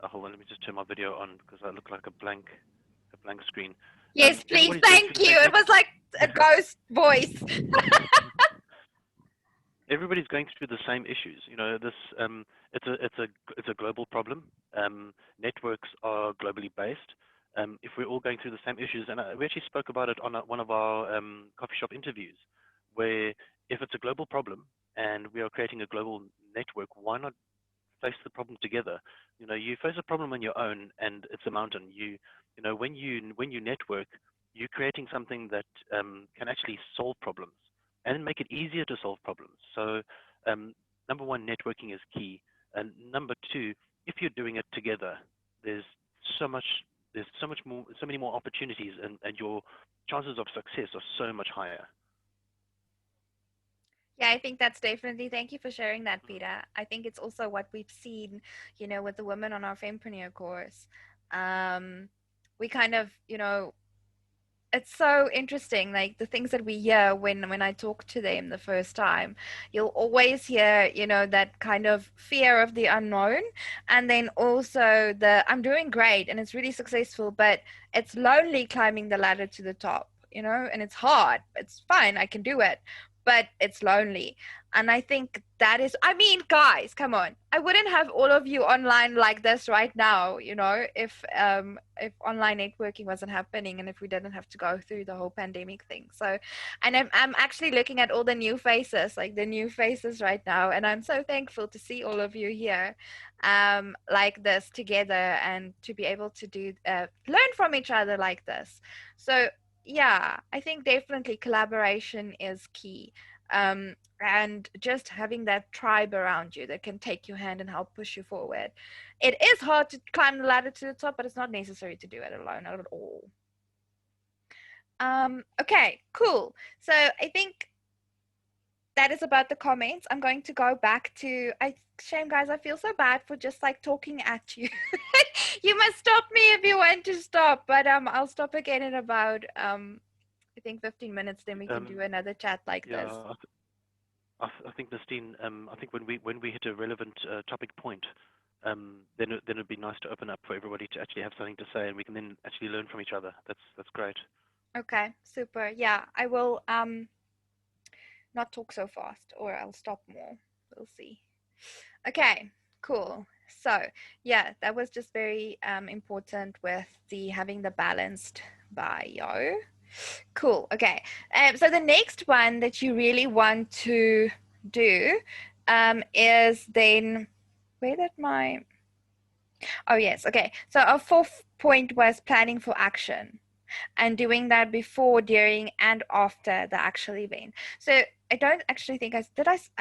hold on, let me just turn my video on because I look like a blank screen. Yes, please. Everybody's going Thank through the you. same It was like a ghost voice. Everybody's going through the same issues. You know, this it's a global problem. Networks are globally based. If we're all going through the same issues, and we actually spoke about it on one of our coffee shop interviews, where if it's a global problem and we are creating a global network, why not face the problem together? You know, you face a problem on your own, and it's a mountain. You know, when you network, you're creating something that can actually solve problems and make it easier to solve problems. So, number one, networking is key, and number two, if you're doing it together, there's so much more, so many more opportunities, and your chances of success are so much higher. Yeah, I think that's definitely, thank you for sharing that, Peter. I think it's also what we've seen, you know, with the women on our Fempreneur course. We kind of, you know, it's so interesting, like the things that we hear when I talk to them the first time. You'll always hear, you know, that kind of fear of the unknown, and then also the I'm doing great and it's really successful, but it's lonely climbing the ladder to the top, you know, and it's hard. It's fine, I can do it, but it's lonely. And I think that is, I mean, guys, come on. I wouldn't have all of you online like this right now, you know, if online networking wasn't happening and if we didn't have to go through the whole pandemic thing. So, and I'm actually looking at all the new faces, like the new faces right now, and I'm so thankful to see all of you here like this together and to be able to do learn from each other like this. So yeah, I think definitely collaboration is key. And just having that tribe around you that can take your hand and help push you forward. It is hard to climb the ladder to the top, but it's not necessary to do it alone, not at all. Okay, cool. So I think that is about the comments. I'm going to go back to, shame guys, I feel so bad for just like talking at you. You must stop me if you want to stop, but I'll stop again in about I think 15 minutes, then we can do another chat like this. I think, Nestene, I think when we hit a relevant topic point, then it'd be nice to open up for everybody to actually have something to say, and we can then actually learn from each other. That's great. Okay, super. Yeah, I will not talk so fast, or I'll stop more. We'll see. Okay, cool. So yeah, that was just very important with the having the balanced bio. Cool. Okay. So the next one that you really want to do is then, where did my, oh yes. Okay. So our fourth point was planning for action and doing that before, during, and after the actual event. So I don't actually think I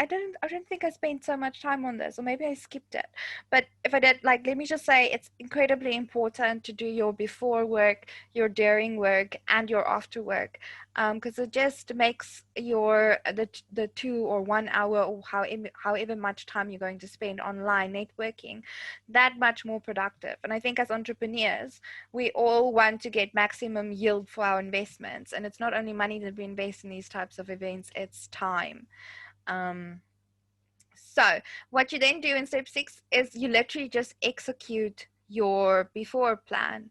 don't think I spent so much time on this, or maybe I skipped it. But if I did, like, let me just say it's incredibly important to do your before work, your during work, and your after work, because it just makes your the 2 or 1 hour or however much time you're going to spend online networking that much more productive. And I think as entrepreneurs, we all want to get maximum yield for our investments, and it's not only money that we invest in these types of events, it's time. So what you then do in step 6 is you literally just execute your before plan.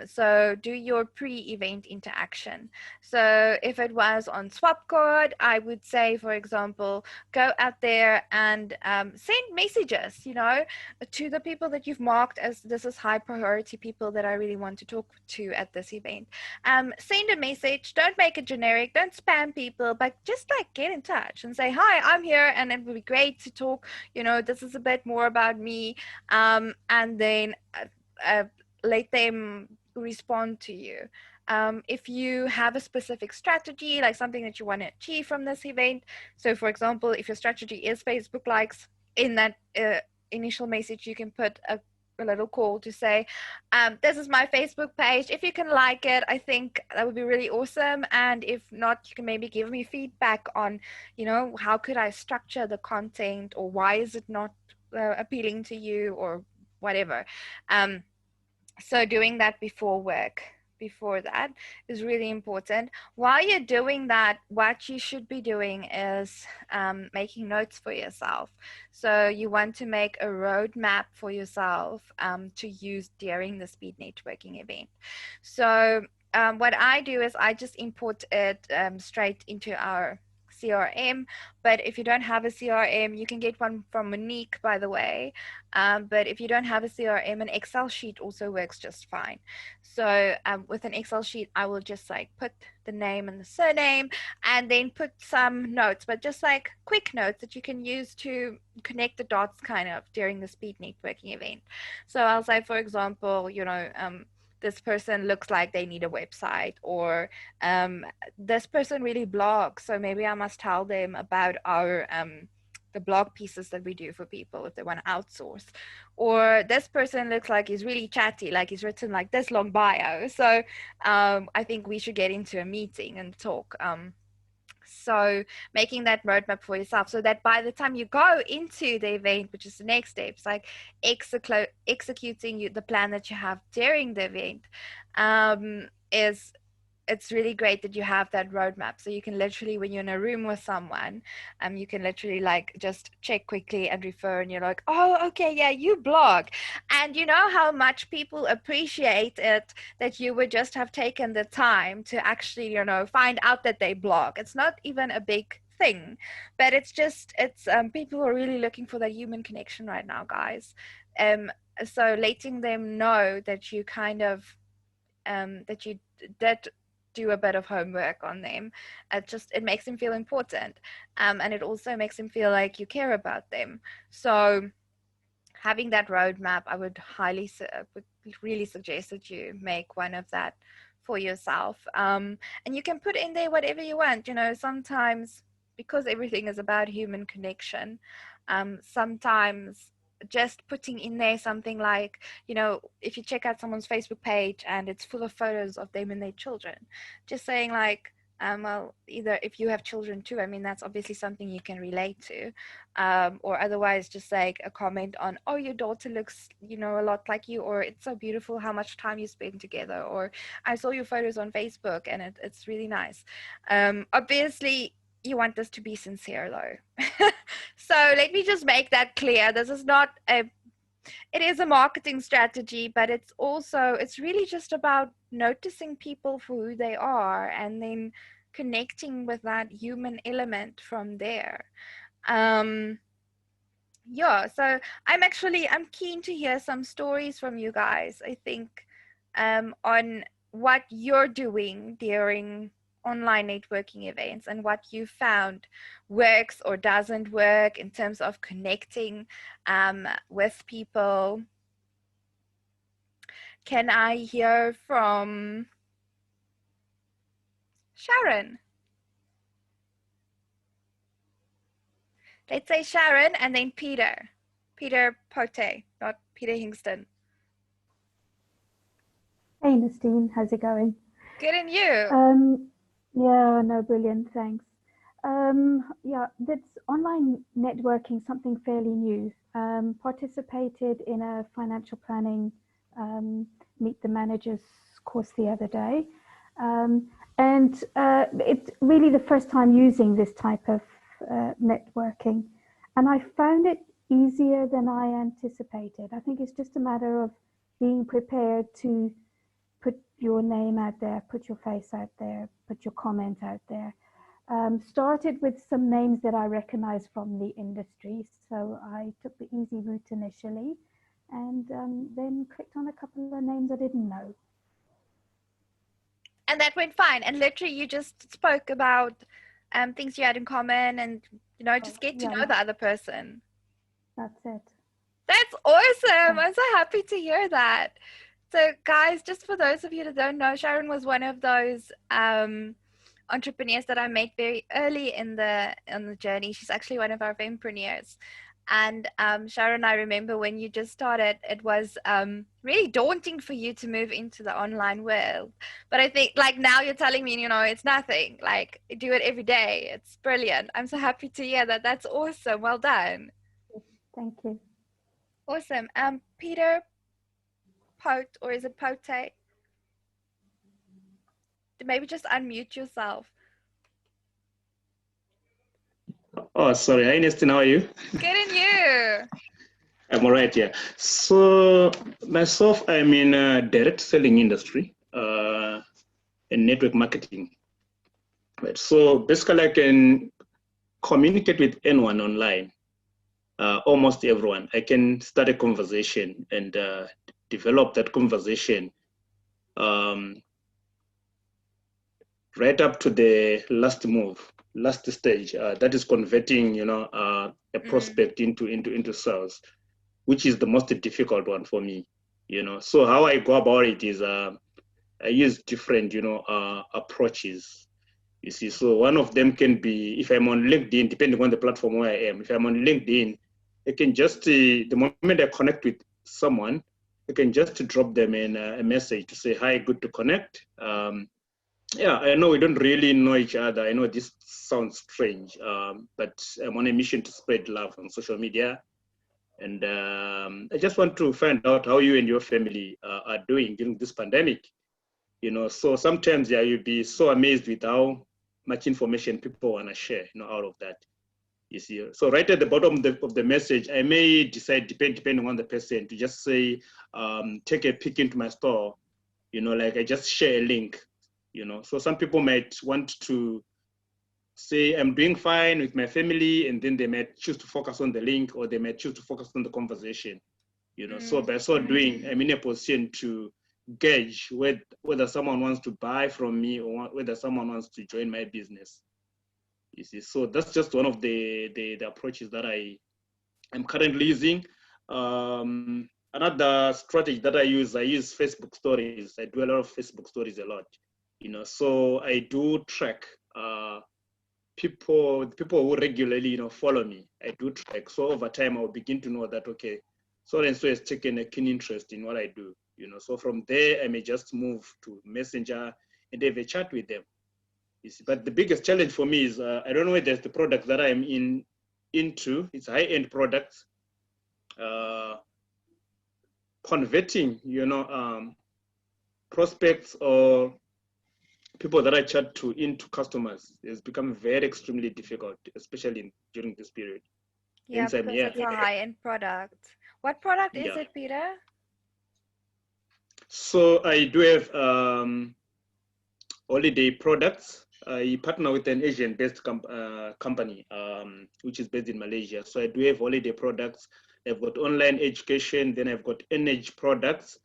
So do your pre-event interaction. So if it was on Swapcard, I would say, for example, go out there and send messages, you know, to the people that you've marked as this is high priority people that I really want to talk to at this event. Send a message, don't make it generic, don't spam people, but just like get in touch and say, hi, I'm here and it would be great to talk, you know, this is a bit more about me, and then let them respond to you. If you have a specific strategy, like something that you want to achieve from this event, so for example, if your strategy is Facebook likes, in that initial message you can put a little call to say, this is my Facebook page, if you can like it, I think that would be really awesome, and if not, you can maybe give me feedback on, you know, how could I structure the content, or why is it not appealing to you, or whatever. So doing that before work. before that is really important. While you're doing that, what you should be doing is making notes for yourself. So you want to make a roadmap for yourself to use during the speed networking event. So what I do is I just import it straight into our CRM. But if you don't have a CRM, you can get one from Monique, by the way. But if you don't have a CRM, an Excel sheet also works just fine. So with an Excel sheet, I will just like put the name and the surname and then put some notes, but just like quick notes that you can use to connect the dots kind of during the speed networking event. So I'll say, for example, this person looks like they need a website, or this person really blogs, so maybe I must tell them about our the blog pieces that we do for people if they want to outsource. Or this person looks like he's really chatty, like he's written like this long bio, so I think we should get into a meeting and talk. So making that roadmap for yourself, so that by the time you go into the event, which is the next step, it's like executing the plan that you have during the event, it's really great that you have that roadmap. So you can literally, when you're in a room with someone, you can literally like just check quickly and refer, and you're like, oh, okay, yeah, you blog. And you know how much people appreciate it that you would just have taken the time to actually, find out that they blog. It's not even a big thing, but it's people are really looking for that human connection right now, guys. So letting them know that you kind of that you did do a bit of homework on them, it makes them feel important, and it also makes them feel like you care about them. So having that roadmap, I would really suggest that you make one of that for yourself, and you can put in there whatever you want. Sometimes, because everything is about human connection, sometimes just putting in there something like, if you check out someone's Facebook page and it's full of photos of them and their children, just saying like, well, either if you have children too, I mean, that's obviously something you can relate to, or otherwise just like a comment on, oh, your daughter looks, a lot like you, or it's so beautiful how much time you spend together, or I saw your photos on Facebook and it's really nice. Obviously, you want this to be sincere though. So let me just make that clear. This is not it is a marketing strategy, but it's really just about noticing people for who they are and then connecting with that human element from there. Yeah, so I'm keen to hear some stories from you guys, I think, on what you're doing during online networking events and what you found works or doesn't work in terms of connecting with people. Can I hear from Sharon? Let's say Sharon and then Peter. Peter Pote, not Peter Hingston. Hey, Nestene, how's it going? Good, and you? Yeah, no, brilliant, thanks. Yeah, that's online networking, something fairly new. Participated in a financial planning Meet the Managers course the other day. And it's really the first time using this type of networking. And I found it easier than I anticipated. I think it's just a matter of being prepared to put your name out there, put your face out there, put your comment out there. Started with some names that I recognize from the industry. So I took the easy route initially and then clicked on a couple of names I didn't know. And that went fine. And literally you just spoke about things you had in common and, just get to know the other person. That's it. That's awesome. I'm so happy to hear that. So guys, just for those of you that don't know, Sharon was one of those entrepreneurs that I met very early in the journey. She's actually one of our fempreneurs. And Sharon, I remember when you just started, it was really daunting for you to move into the online world. But I think like now you're telling me, it's nothing. Like do it every day. It's brilliant. I'm so happy to hear that. That's awesome. Well done. Thank you. Awesome. Peter Pote, or is it Pote? maybe just unmute yourself. Oh, sorry. Hi, Nestene. How are you? Good, and you? I'm all right, yeah. So myself, I'm in a direct selling industry and network marketing. Right. So basically, I can communicate with anyone online, almost everyone. I can start a conversation and develop that conversation um, right up to the last move, last stage. That is converting, a prospect into sales, which is the most difficult one for me. So how I go about it is I use different approaches. You see, so one of them can be, if I'm on LinkedIn, depending on the platform where I am, if I'm on LinkedIn, I can just the moment I connect with someone, I can just drop them in a message to say, hi, good to connect. Yeah, I know we don't really know each other. I know this sounds strange, but I'm on a mission to spread love on social media. And I just want to find out how you and your family are doing during this pandemic. So sometimes, yeah, you'll be so amazed with how much information people want to share, out of that. You see, so right at the bottom of the message, I may decide, depending on the person, to just say, take a peek into my store. Like I just share a link. So some people might want to say I'm doing fine with my family, and then they might choose to focus on the link, or they might choose to focus on the conversation. So by so doing, I'm in a position to gauge whether someone wants to buy from me or whether someone wants to join my business. You see, so that's just one of the approaches that I'm currently using. Another strategy that I use Facebook stories. I do a lot of Facebook stories a lot. So I do track people who regularly follow me. I do track. So over time, I'll begin to know that, okay, so and so has taken a keen interest in what I do. So from there, I may just move to Messenger and have a chat with them. You see, but the biggest challenge for me is I don't know whether the product that I'm into. It's high-end products. Converting, prospects or people that I chat to into customers has become very extremely difficult, especially during this period. Yeah, because it's a high-end product. What product is it, Peter? So I do have holiday products. I partner with an Asian-based company, which is based in Malaysia. So I do have holiday products. I've got online education. Then I've got energy products.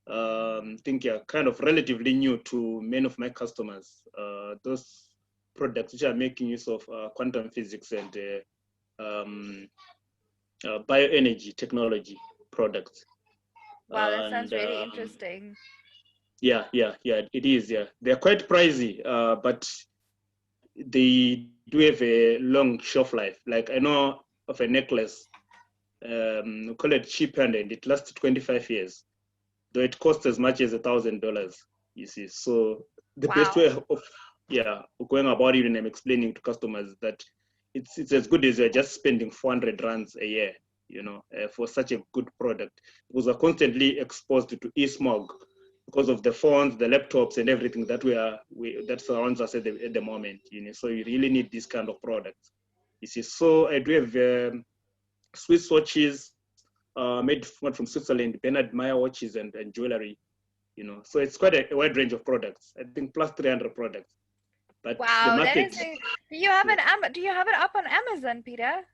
I think kind of relatively new to many of my customers. Those products which are making use of quantum physics and bioenergy technology products. Wow, that sounds really interesting. Yeah, it is. Yeah, they're quite pricey, but they do have a long shelf life. Like I know of a necklace, we call it cheap handed. It lasts 25 years, though it costs as much as $1,000. You see, so the best way of going about it, and I'm explaining to customers that it's as good as you're just spending 400 rands a year, for such a good product, because we're constantly exposed to e-smog because of the phones, the laptops, and everything that that surrounds us at the moment. So you really need this kind of products. You see, so I do have Swiss watches made from Switzerland, Bernard Meyer watches and jewelry. So it's quite a wide range of products. I think plus 300 products. But wow, the market, that is do you have do you have it up on Amazon, Peter?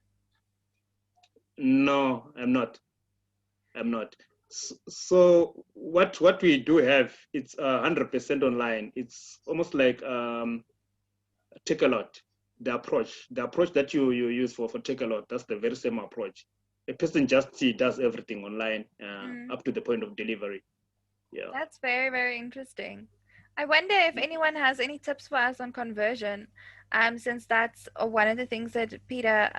No, I'm not. So what we do have, it's 100% online. It's almost like Take a Lot. The approach that you use for Take a Lot, that's the very same approach. A person just does everything online up to the point of delivery. Yeah. That's very, very interesting. I wonder if anyone has any tips for us on conversion, since that's one of the things that Peter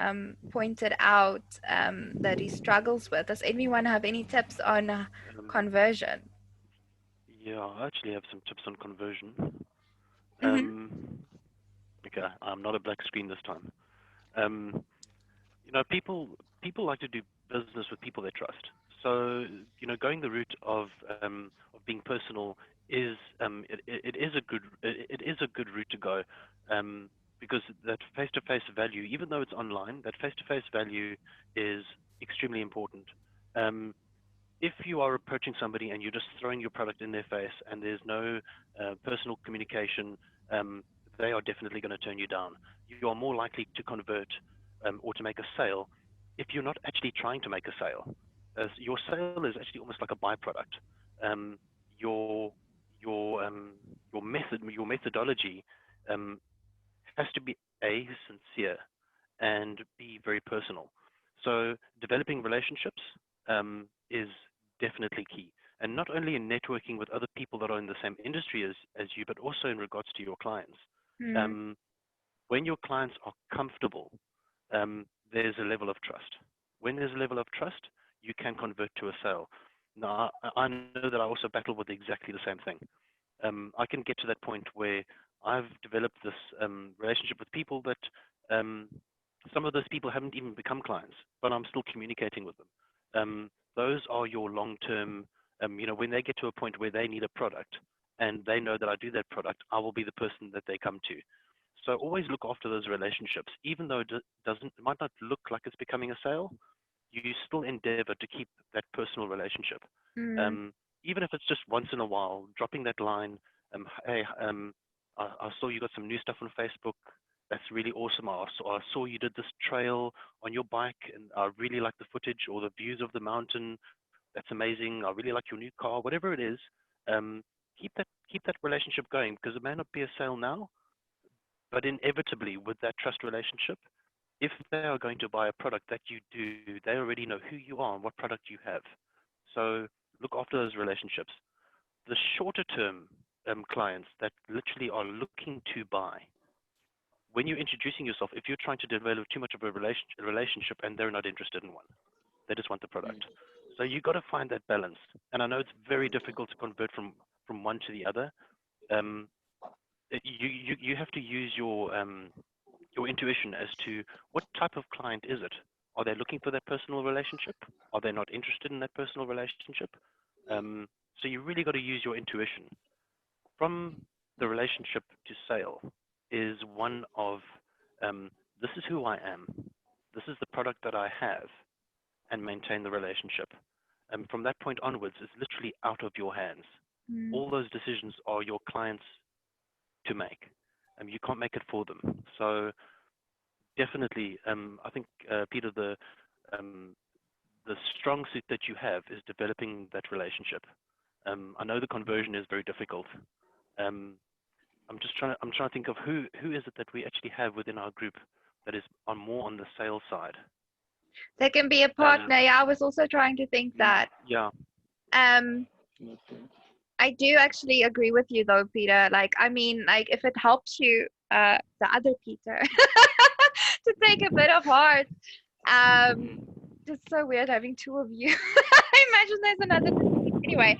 pointed out that he struggles with. Does anyone have any tips on conversion? Yeah, I actually have some tips on conversion. Okay, I'm not a black screen this time. People like to do business with people they trust. So, going the route of being personal is it is a good route to go, because that face-to-face value, even though it's online, that face-to-face value is extremely important. If you are approaching somebody and you're just throwing your product in their face and there's no personal communication, they are definitely going to turn you down. You are more likely to convert or to make a sale if you're not actually trying to make a sale. Your sale is actually almost like a byproduct. Your methodology has to be A, sincere, and B, very personal. So developing relationships is definitely key. And not only in networking with other people that are in the same industry as you, but also in regards to your clients. When your clients are comfortable, there's a level of trust. When there's a level of trust, you can convert to a sale. Now, I know that I also battle with exactly the same thing. I can get to that point where I've developed this relationship with people that some of those people haven't even become clients, but I'm still communicating with them. Those are your long-term, when they get to a point where they need a product and they know that I do that product, I will be the person that they come to. So always look after those relationships, even though it might not look like it's becoming a sale. You still endeavor to keep that personal relationship. Even if it's just once in a while, dropping that line, hey, I saw you got some new stuff on Facebook. That's really awesome. I saw you did this trail on your bike, and I really like the footage or the views of the mountain. That's amazing. I really like your new car. Whatever it is, keep that relationship going, because it may not be a sale now, but inevitably with that trust relationship, if they are going to buy a product that you do, they already know who you are and what product you have. So look after those relationships. The shorter term clients that literally are looking to buy, when you're introducing yourself, if you're trying to develop too much of a relationship and they're not interested in one, they just want the product. So you've got to find that balance. And I know it's very difficult to convert from one to the other. You have to use your intuition as to what type of client is it. Are they looking for that personal relationship? Are they not interested in that personal relationship? So you really got to use your intuition. From the relationship to sale is one of, this is who I am. This is the product that I have, and maintain the relationship. From that point onwards, it's literally out of your hands. All those decisions are your clients to make. You can't make it for them. So definitely, I think, Peter, the strong suit that you have is developing that relationship. I know the conversion is very difficult. I'm trying to think of who is it that we actually have within our group that is more on the sales side. They can be a partner. Yeah, I was also trying to think that. Yeah. I do actually agree with you though, Peter. Like, I mean, like if it helps you, the other Peter, to take a bit of heart. It's so weird having two of you. I imagine there's another. Anyway,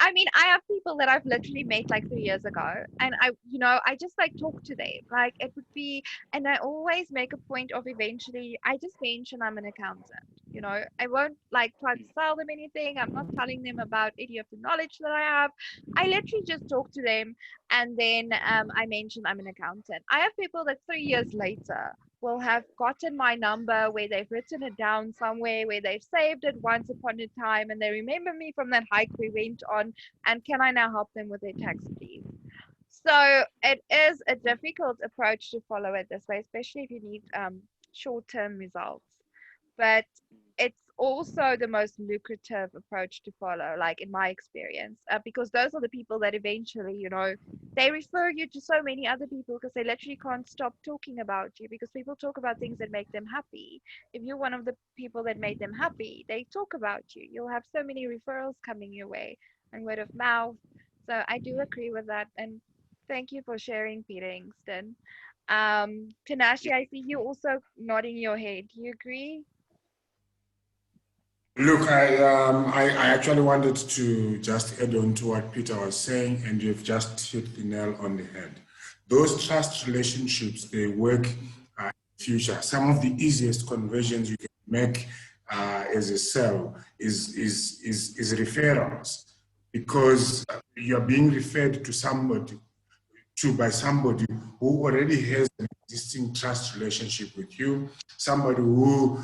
I mean, I have people that I've literally met like 3 years ago, and I just like talk to them. Like it would be, and I always make a point of eventually, I just mention I'm an accountant. I won't like try to sell them anything. I'm not telling them about any of the knowledge that I have. I literally just talk to them, and then I mention I'm an accountant. I have people that 3 years later will have gotten my number, where they've written it down somewhere, where they've saved it once upon a time, and they remember me from that hike we went on, and can I now help them with their tax, please? So it is a difficult approach to follow it this way, especially if you need short-term results. But it's also the most lucrative approach to follow, like in my experience, because those are the people that eventually, they refer you to so many other people, because they literally can't stop talking about you, because people talk about things that make them happy. If you're one of the people that made them happy, they talk about you. You'll have so many referrals coming your way and word of mouth. So I do agree with that. And thank you for sharing, Peter Ingston. Tinashe, I see you also nodding your head. Do you agree? Look, I actually wanted to just add on to what Peter was saying, and you've just hit the nail on the head. Those trust relationships, they work in the future. Some of the easiest conversions you can make as a sale is referrals. because you're being referred to somebody, by somebody who already has an existing trust relationship with you, somebody who,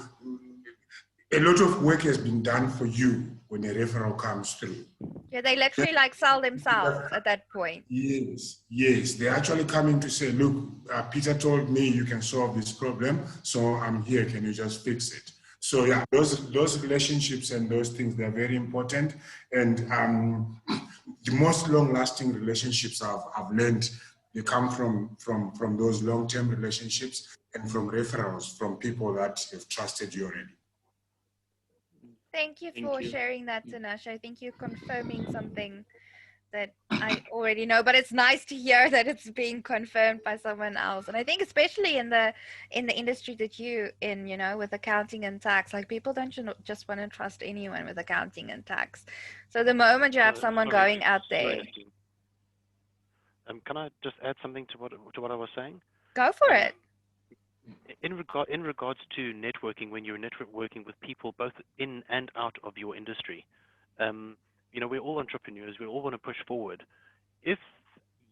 a lot of work has been done for you when a referral comes through. Yeah, they literally like sell themselves at that point. Yes, yes. They're actually coming to say, look, Peter told me you can solve this problem, so I'm here, can you just fix it? So yeah, those relationships and those things, they're very important. And the most long-lasting relationships I've learned, they come from those long-term relationships and from referrals from people that have trusted you already. Thank you for sharing that, Tinashe. I think you're confirming something that I already know, but it's nice to hear that it's being confirmed by someone else. And I think especially in the industry that you in, you know, with accounting and tax, like people don't just want to trust anyone with accounting and tax. So the moment you have someone going out there. Can I just add something to what I was saying? Go for it. In regards to networking, when you're networking with people both in and out of your industry, you know, we're all entrepreneurs. We all want to push forward. If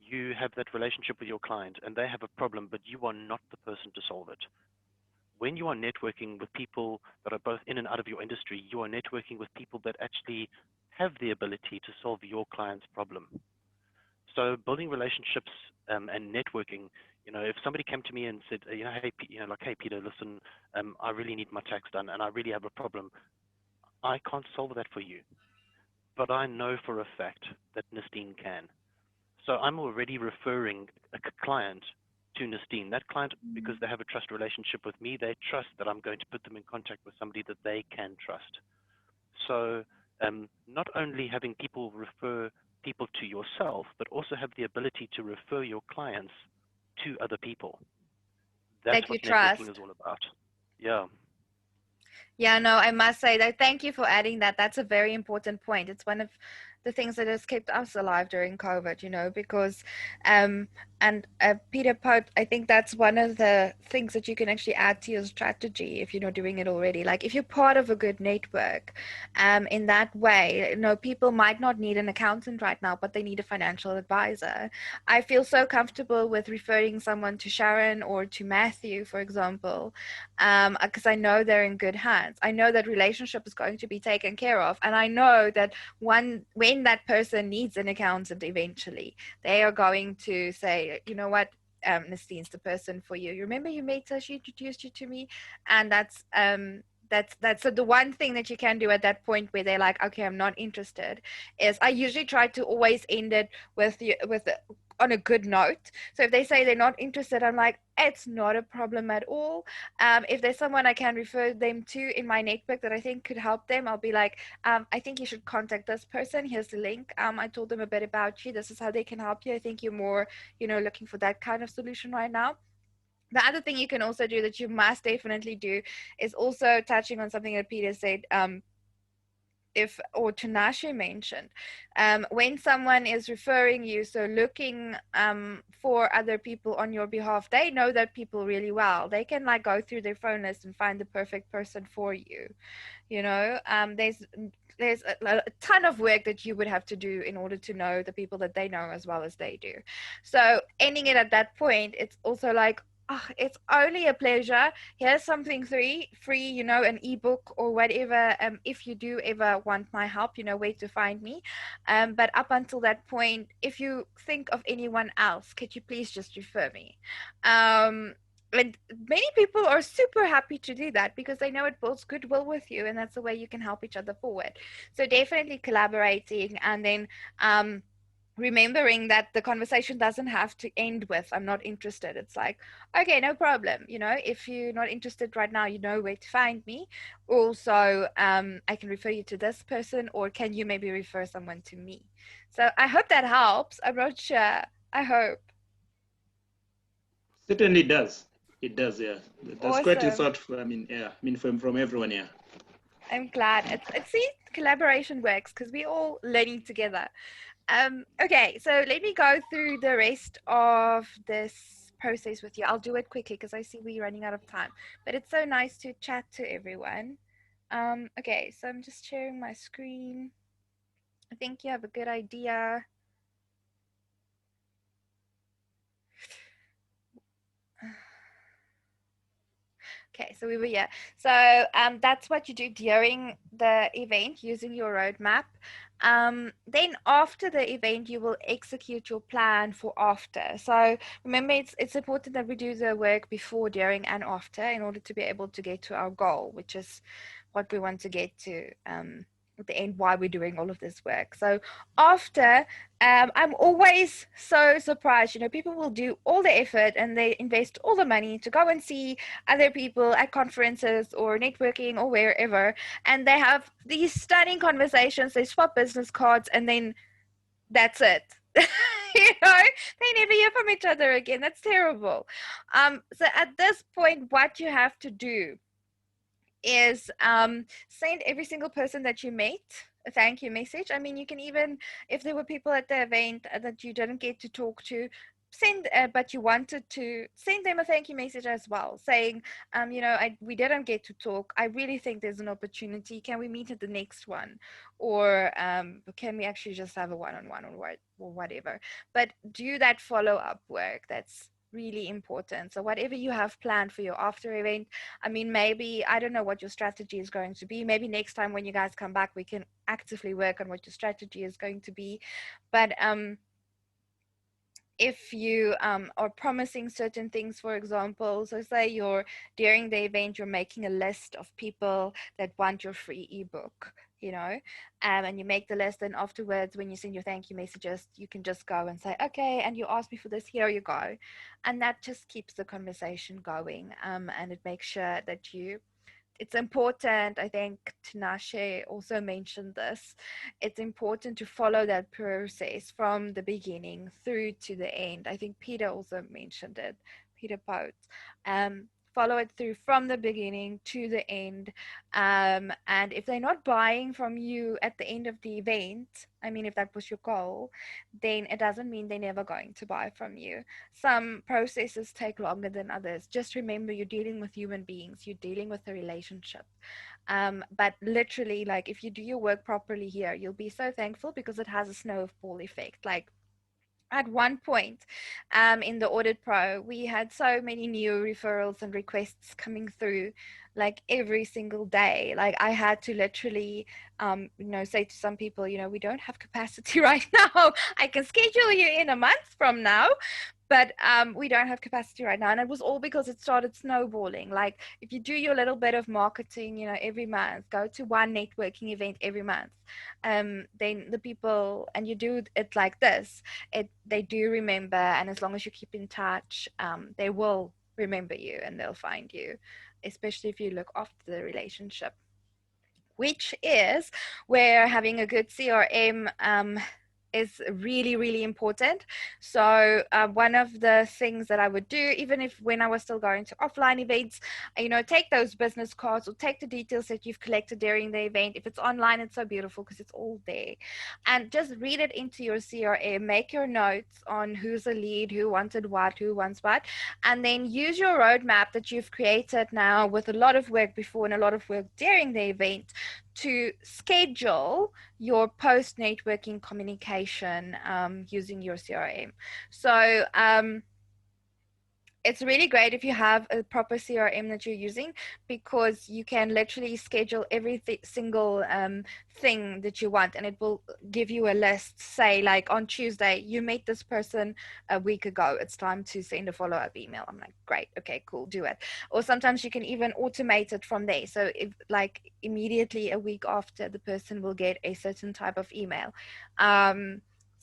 you have that relationship with your client and they have a problem, but you are not the person to solve it, when you are networking with people that are both in and out of your industry, you are networking with people that actually have the ability to solve your client's problem. So building relationships and networking, you know, if somebody came to me and said, you know, hey, hey, Peter, listen, I really need my tax done and I really have a problem. I can't solve that for you, but I know for a fact that Nestene can. So I'm already referring a client to Nestene. That client, because they have a trust relationship with me, they trust that I'm going to put them in contact with somebody that they can trust. So not only having people refer people to yourself, but also have the ability to refer your clients to other people. That's what networking is all about. Yeah. Yeah, no, I must say that thank you for adding that. That's a very important point. It's one of the things that has kept us alive during COVID, you know, because Peter Pote, I think that's one of the things that you can actually add to your strategy if you're not doing it already. Like if you're part of a good network, in that way, you know, people might not need an accountant right now, but they need a financial advisor. I feel so comfortable with referring someone to Sharon or to Matthew, for example, because I know they're in good hands. I know that relationship is going to be taken care of, and I know that when that person needs an accountant eventually, they are going to say, you know what, Nestene's the person for you. You remember you met her, she introduced you to me, and that's so the one thing that you can do at that point where they're like, okay, I'm not interested, is I usually try to always end it on a good note. So if they say they're not interested, I'm like, it's not a problem at all. If there's someone I can refer them to in my network that I think could help them, I'll be like, I think you should contact this person. Here's the link. I told them a bit about you. This is how they can help you. I think you're more, you know, looking for that kind of solution right now. The other thing you can also do that you must definitely do is also touching on something that Peter said, or Tinashe mentioned, when someone is referring you, so looking for other people on your behalf, they know that people really well. They can like go through their phone list and find the perfect person for you. You know, there's a ton of work that you would have to do in order to know the people that they know as well as they do. So ending it at that point, it's also like, oh, it's only a pleasure. Here's something free, you know, an ebook or whatever. If you do ever want my help, you know where to find me. But up until that point, if you think of anyone else, could you please just refer me? And many people are super happy to do that because they know it builds goodwill with you, and that's the way you can help each other forward. So definitely collaborating, and then remembering that the conversation doesn't have to end with I'm not interested. It's like, okay, no problem, you know, if you're not interested right now, you know where to find me. Also, I can refer you to this person, or can you maybe refer someone to me? So I hope that helps. I'm not sure. I hope. Certainly does. It does, yeah. That's quite Awesome. insightful. I mean, yeah, I mean, from everyone, yeah. I'm glad. See, collaboration works because we're all learning together. Okay, so let me go through the rest of this process with you. I'll do it quickly because I see we're running out of time, but it's so nice to chat to everyone. Okay, so I'm just sharing my screen. I think you have a good idea. Okay, so we were here. So that's what you do during the event using your roadmap. Then after the event, you will execute your plan for after. So remember, it's important that we do the work before, during, and after in order to be able to get to our goal, which is what we want to get to at the end, why we're doing all of this work. So after, I'm always so surprised. You know, people will do all the effort and they invest all the money to go and see other people at conferences or networking or wherever, and they have these stunning conversations. They swap business cards, and then that's it. You know, they never hear from each other again. That's terrible. So at this point, what you have to do is send every single person that you met a thank you message. I mean, you can even, if there were people at the event that you didn't get to talk to, send, but you wanted to, send them a thank you message as well, saying, you know, we didn't get to talk. I really think there's an opportunity. Can we meet at the next one? Or can we actually just have a one-on-one or whatever? But do that follow-up work. That's really important. So whatever you have planned for your after event, I mean, maybe, I don't know what your strategy is going to be. Maybe next time when you guys come back, we can actively work on what your strategy is going to be. But if you are promising certain things, for example, so say you're, during the event, you're making a list of people that want your free ebook, you know, and you make the list, and afterwards when you send your thank you messages, you can just go and say, okay, and you asked me for this, here you go. And that just keeps the conversation going, and it makes sure that you, it's important, I think Tinashe also mentioned this, it's important to follow that process from the beginning through to the end. I think Peter also mentioned it, Peter Pote. Follow it through from the beginning to the end. And if they're not buying from you at the end of the event, I mean, if that was your goal, then it doesn't mean they're never going to buy from you. Some processes take longer than others. Just remember, you're dealing with human beings, you're dealing with a relationship. But literally, like, if you do your work properly here, you'll be so thankful because it has a snowball effect. Like, at one point in the Audit Pro, we had so many new referrals and requests coming through, like every single day. Like, I had to literally, you know, say to some people, you know, we don't have capacity right now. I can schedule you in a month from now, but we don't have capacity right now. And it was all because it started snowballing. Like, if you do your little bit of marketing, you know, every month, go to one networking event every month, then the people, and you do it like this, they do remember. And as long as you keep in touch, they will remember you and they'll find you, especially if you look after the relationship, which is where having a good CRM is really, really important. So one of the things that I would do, even if when I was still going to offline events, you know, take those business cards or take the details that you've collected during the event. If it's online, it's so beautiful because it's all there, and just read it into your CRM. Make your notes on who's a lead, who wanted what, who wants what, and then use your roadmap that you've created now with a lot of work before and a lot of work during the event to schedule your post networking communication using your CRM. So it's really great if you have a proper CRM that you're using, because you can literally schedule every single thing that you want, and it will give you a list. Say, like, on Tuesday, you met this person a week ago, it's time to send a follow-up email. I'm like, great, okay, cool, do it. Or sometimes you can even automate it from there. So if, like, immediately a week after, the person will get a certain type of email.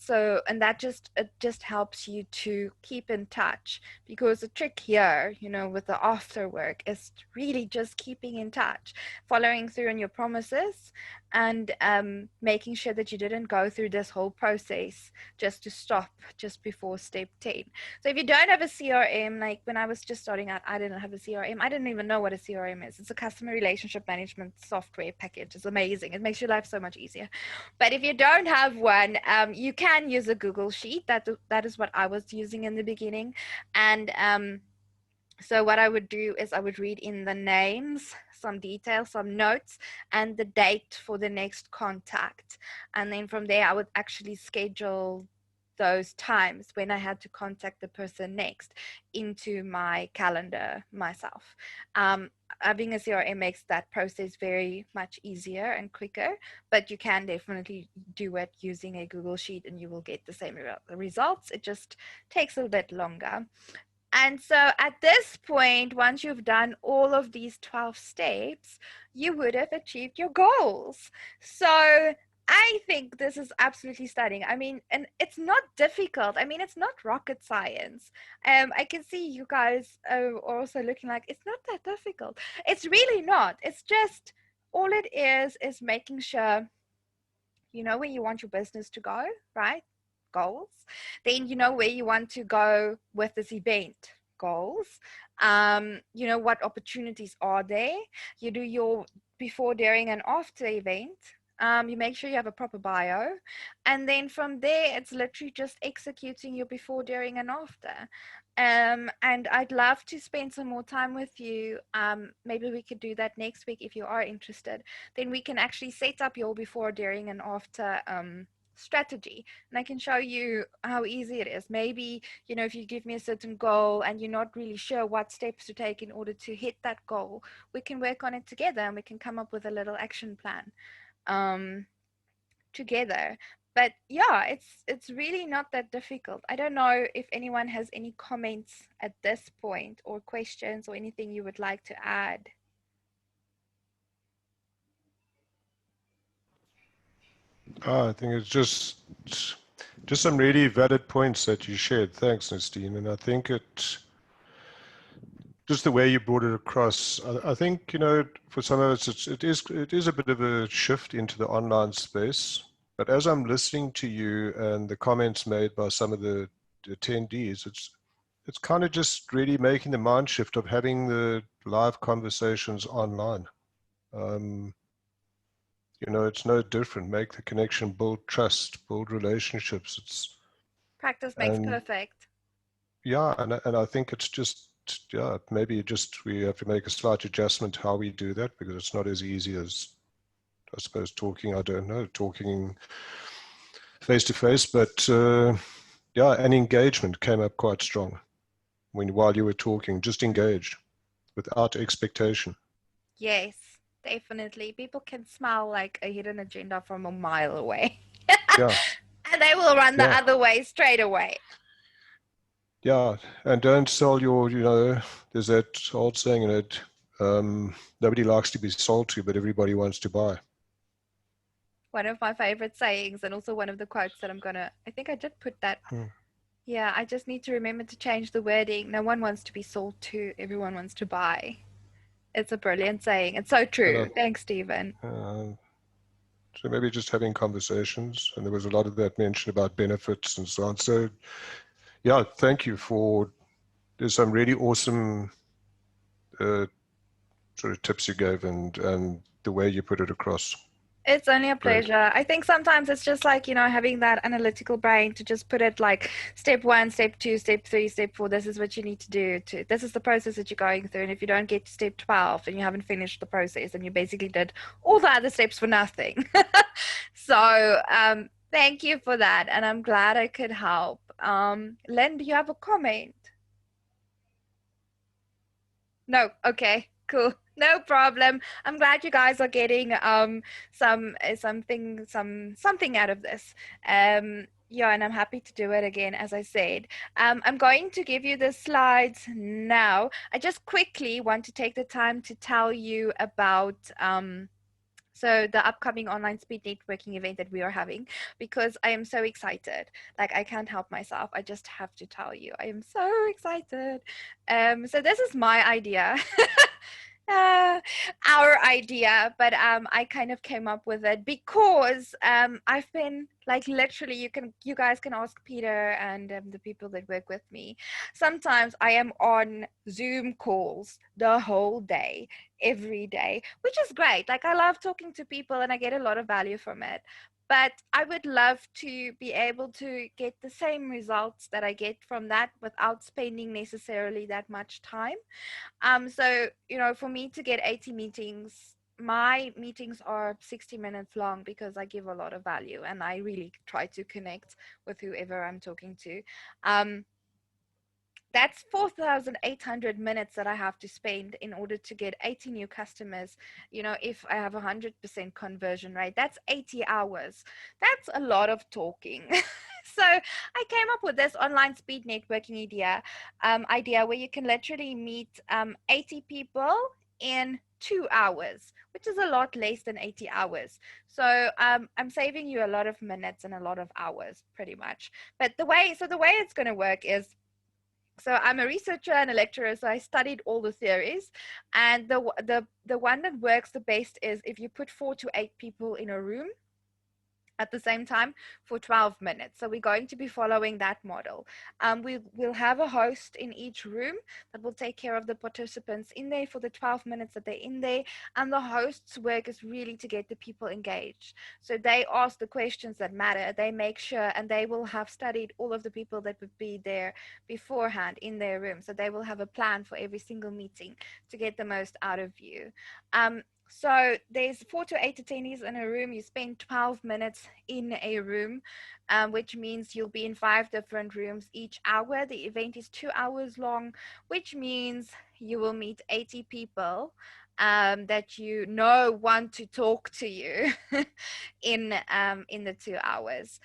So, and that just helps you to keep in touch, because the trick here, you know, with the after work is really just keeping in touch, following through on your promises, and making sure that you didn't go through this whole process just to stop just before step 10. So if you don't have a CRM, like when I was just starting out, I didn't have a CRM. I didn't even know what a CRM is. It's a customer relationship management software package. It's amazing. It makes your life so much easier. But if you don't have one, you can use a Google Sheet. That is what I was using in the beginning. And So what I would do is I would read in the names, some details, some notes, and the date for the next contact. And then from there, I would actually schedule those times when I had to contact the person next into my calendar myself. Having a CRM makes that process very much easier and quicker, but you can definitely do it using a Google Sheet and you will get the same results. It just takes a bit longer. And so at this point, once you've done all of these 12 steps, you would have achieved your goals. So I think this is absolutely stunning. I mean, and it's not difficult. I mean, it's not rocket science. I can see you guys are also looking like it's not that difficult. It's really not. It's just all it is making sure you know where you want your business to go, right? Goals. Then you know where you want to go with this event. Goals. You know what opportunities are there. You do your before, during, and after event. You make sure you have a proper bio. And then from there, it's literally just executing your before, during, and after. And I'd love to spend some more time with you. Maybe we could do that next week if you are interested. Then we can actually set up your before, during, and after strategy, and I can show you how easy it is. Maybe, you know, if you give me a certain goal and you're not really sure what steps to take in order to hit that goal, we can work on it together and we can come up with a little action plan together. But yeah, it's really not that difficult. I don't know if anyone has any comments at this point or questions or anything you would like to add. I think it's just some really valid points that you shared. Thanks, Nestene. And I think just the way you brought it across, I think, you know, for some of us, it is a bit of a shift into the online space. But as I'm listening to you and the comments made by some of the attendees, it's kind of just really making the mind shift of having the live conversations online. You know, it's no different. Make the connection, build trust, build relationships. Practice makes perfect. Yeah, and I think it's just, yeah, maybe we have to make a slight adjustment how we do that, because it's not as easy as, I suppose, talking face to face. But yeah, and engagement came up quite strong while you were talking. Just engaged without expectation. Yes, definitely. People can smell like a hidden agenda from a mile away. Yeah. And they will run the other way straight away. Yeah, and don't sell your, you know, there's that old saying in it, nobody likes to be sold to, but everybody wants to buy. One of my favorite sayings, and also one of the quotes that I think I did put that. Yeah, I just need to remember to change the wording. No one wants to be sold to, everyone wants to buy. It's a brilliant saying. It's so true. Thanks, Stephen. So maybe just having conversations, and there was a lot of that mentioned about benefits and so on. So yeah, thank you there's some really awesome sort of tips you gave and the way you put it across. It's only a pleasure. I think sometimes it's just like, you know, having that analytical brain to just put it like step 1, step 2, step 3, step 4, this is what you need to do. This is the process that you're going through. And if you don't get to step 12 and you haven't finished the process and you basically did all the other steps for nothing. So thank you for that. And I'm glad I could help. Len, do you have a comment? No. Okay, cool. No problem. I'm glad you guys are getting something out of this. Yeah, and I'm happy to do it again, as I said. I'm going to give you the slides now. I just quickly want to take the time to tell you about so the upcoming online speed networking event that we are having, because I am so excited. Like, I can't help myself. I just have to tell you, I am so excited. So this is my idea. Our idea, but I kind of came up with it because I've been like, literally, you guys can ask Peter and the people that work with me. Sometimes I am on Zoom calls the whole day, every day, which is great. Like, I love talking to people and I get a lot of value from it. But I would love to be able to get the same results that I get from that without spending necessarily that much time. So, you know, for me to get 80 meetings, my meetings are 60 minutes long because I give a lot of value and I really try to connect with whoever I'm talking to. That's 4,800 minutes that I have to spend in order to get 80 new customers. You know, if I have 100% conversion rate, that's 80 hours. That's a lot of talking. So I came up with this online speed networking idea where you can literally meet 80 people in 2 hours, which is a lot less than 80 hours. So I'm saving you a lot of minutes and a lot of hours, pretty much. But the way it's going to work is, so I'm a researcher and a lecturer, so I studied all the theories, and the one that works the best is if you put 4 to 8 people in a room at the same time for 12 minutes. So we're going to be following that model. We'll have a host in each room that will take care of the participants in there for the 12 minutes that they're in there. And the host's work is really to get the people engaged. So they ask the questions that matter. They make sure, and they will have studied all of the people that would be there beforehand in their room. So they will have a plan for every single meeting to get the most out of you. So there's 4 to 8 attendees in a room. You spend 12 minutes in a room, which means you'll be in 5 different rooms each hour. The event is 2 hours long, which means you will meet 80 people that you know want to talk to you in the 2 hours.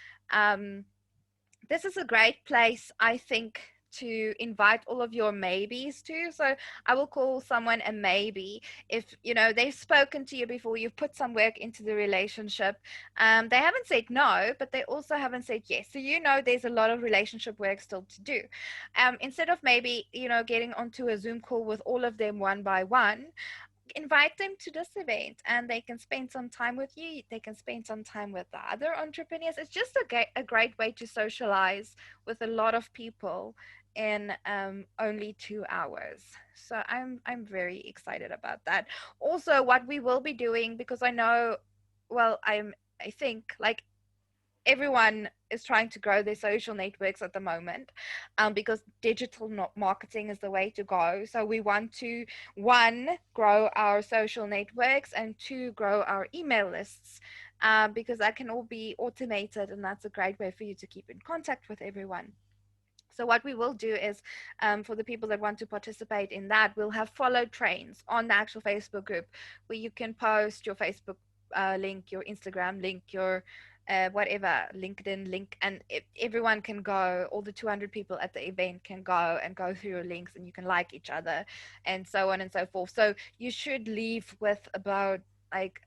This is a great place, I think, to invite all of your maybes to. So I will call someone a maybe if, you know, they've spoken to you before, you've put some work into the relationship. They haven't said no, but they also haven't said yes. So, you know, there's a lot of relationship work still to do. Instead of maybe, you know, getting onto a Zoom call with all of them one by one, invite them to this event and they can spend some time with you. They can spend some time with the other entrepreneurs. It's just a great way to socialize with a lot of people in only 2 hours. So I'm very excited about that. Also, what we will be doing, because I know, well, I think like everyone is trying to grow their social networks at the moment, because digital marketing is the way to go. So we want to, 1, grow our social networks, and 2, grow our email lists, because that can all be automated, and that's a great way for you to keep in contact with everyone. So what we will do is, for the people that want to participate in that, we'll have follow trains on the actual Facebook group where you can post your Facebook link, your Instagram link, your whatever, LinkedIn link, and everyone can go, all the 200 people at the event can go and go through your links, and you can like each other and so on and so forth. So you should leave with about, like,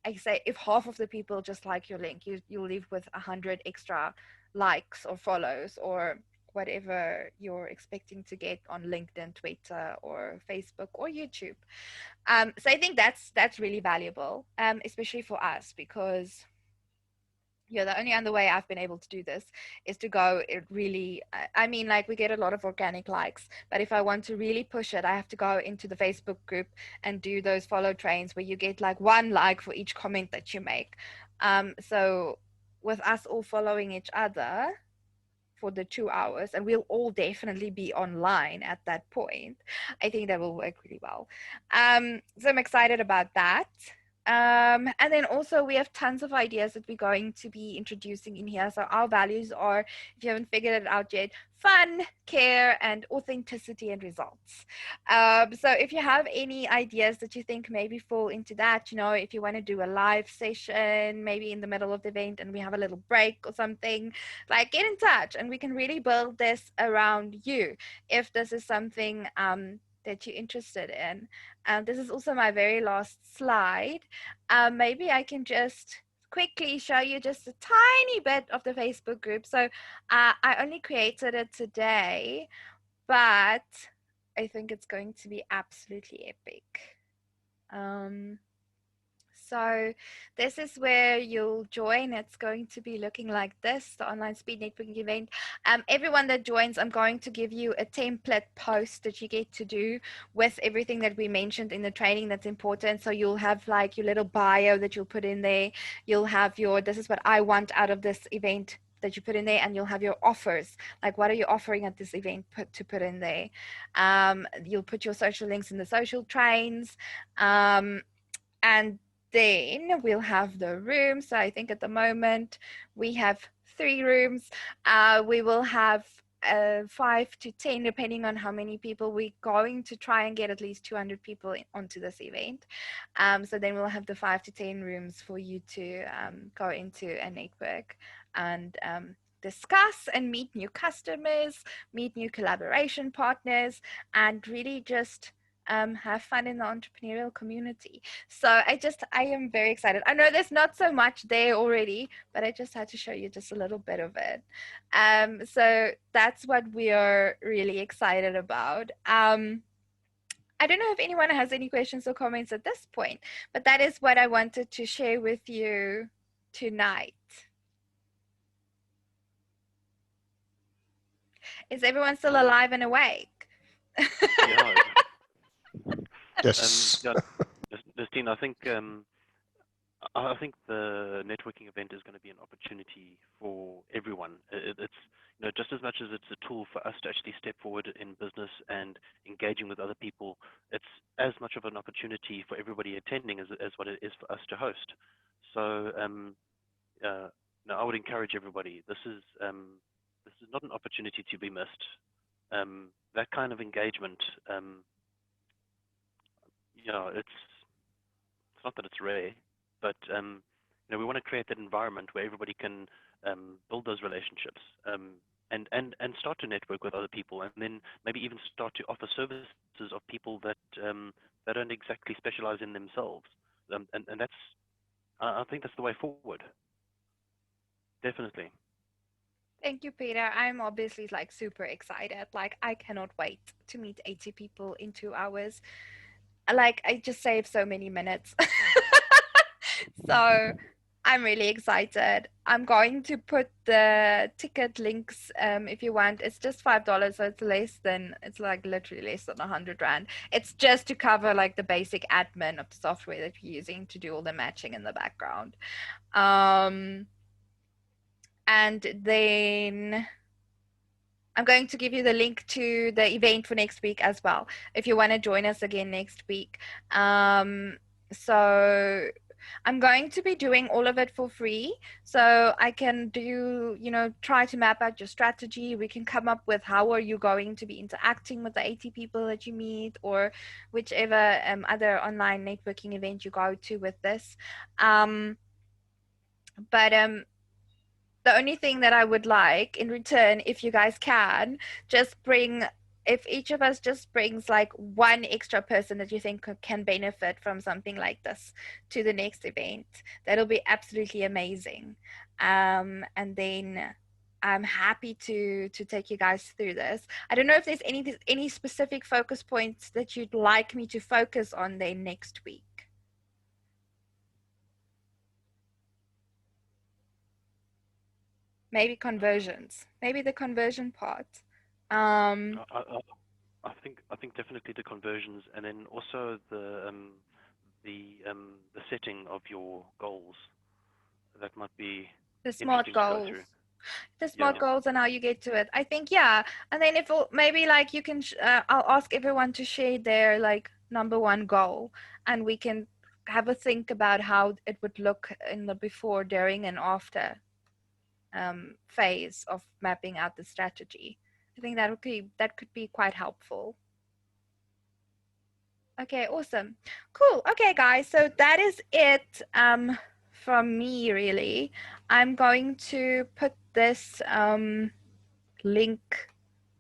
I say, if half of the people just like your link, you'll leave with 100 extra likes or follows or whatever you're expecting to get on LinkedIn, Twitter, or Facebook, or YouTube. So I think that's really valuable, especially for us, because the only other way I've been able to do this is to go, it really, I mean, like, we get a lot of organic likes, but if I want to really push it, I have to go into the Facebook group and do those follow trains where you get like 1 like for each comment that you make. So with us all following each other for the 2 hours, and we'll all definitely be online at that point, I think that will work really well. So I'm excited about that. And then also we have tons of ideas that we're going to be introducing in here. So our values are, if you haven't figured it out yet, fun, care, and authenticity and results. So if you have any ideas that you think maybe fall into that, you know, if you want to do a live session, maybe in the middle of the event and we have a little break or something, like, get in touch and we can really build this around you if this is something that you're interested in. This is also my very last slide. Maybe I can just quickly show you just a tiny bit of the Facebook group. So I only created it today, but I think it's going to be absolutely epic. So this is where you'll join. It's going to be looking like this, the online speed networking event. Everyone that joins, I'm going to give you a template post that you get to do with everything that we mentioned in the training that's important. So you'll have like your little bio that you'll put in there. You'll have your, this is what I want out of this event that you put in there, and you'll have your offers, like what are you offering at this event to put in there. You'll put your social links in the social trains, and then we'll have the rooms. So I think at the moment we have 3 rooms. We will have 5 to 10, depending on how many people. We're going to try and get at least 200 people onto this event. So then we'll have the 5 to 10 rooms for you to go into a network and discuss and meet new customers, meet new collaboration partners, and really just have fun in the entrepreneurial community. So I am very excited. I know there's not so much there already, but I just had to show you just a little bit of it. So that's what we are really excited about. I don't know if anyone has any questions or comments at this point, but that is what I wanted to share with you tonight. Is everyone still alive and awake? Yeah. Yes. Nestene, I think the networking event is going to be an opportunity for everyone. It's just as much as it's a tool for us to actually step forward in business and engaging with other people, it's as much of an opportunity for everybody attending as what it is for us to host. So I would encourage everybody. This is not an opportunity to be missed. That kind of engagement, it's not that it's rare, but we want to create that environment where everybody can build those relationships and start to network with other people, and then maybe even start to offer services of people that don't exactly specialize in themselves. And that's, I think that's the way forward. Definitely. Thank you, Peter. I'm obviously like super excited. Like I cannot wait to meet 80 people in 2 hours. Like I just saved so many minutes. So I'm really excited. I'm going to put the ticket links if you want. It's just $5, so it's like literally less than 100 Rand. It's just to cover like the basic admin of the software that you're using to do all the matching in the background. And then I'm going to give you the link to the event for next week as well, if you want to join us again next week. So I'm going to be doing all of it for free. So I can do, try to map out your strategy. We can come up with how are you going to be interacting with the 80 people that you meet, or whichever other online networking event you go to with this. The only thing that I would like in return, if you guys can, if each of us just brings like one extra person that you think can benefit from something like this to the next event, that'll be absolutely amazing. And then I'm happy to take you guys through this. I don't know if there's any specific focus points that you'd like me to focus on then next week. Maybe conversions, maybe the conversion part. I think definitely the conversions, and then also the setting of your goals. That might be the smart goals. The smart goals and how you get to it. I think, yeah. And then if maybe like you can, I'll ask everyone to share their like #1 goal, and we can have a think about how it would look in the before, during, and after phase of mapping out the strategy. I think that could be quite helpful. Okay, awesome. Cool. Okay, guys, so that is it from me, really. I'm going to put this link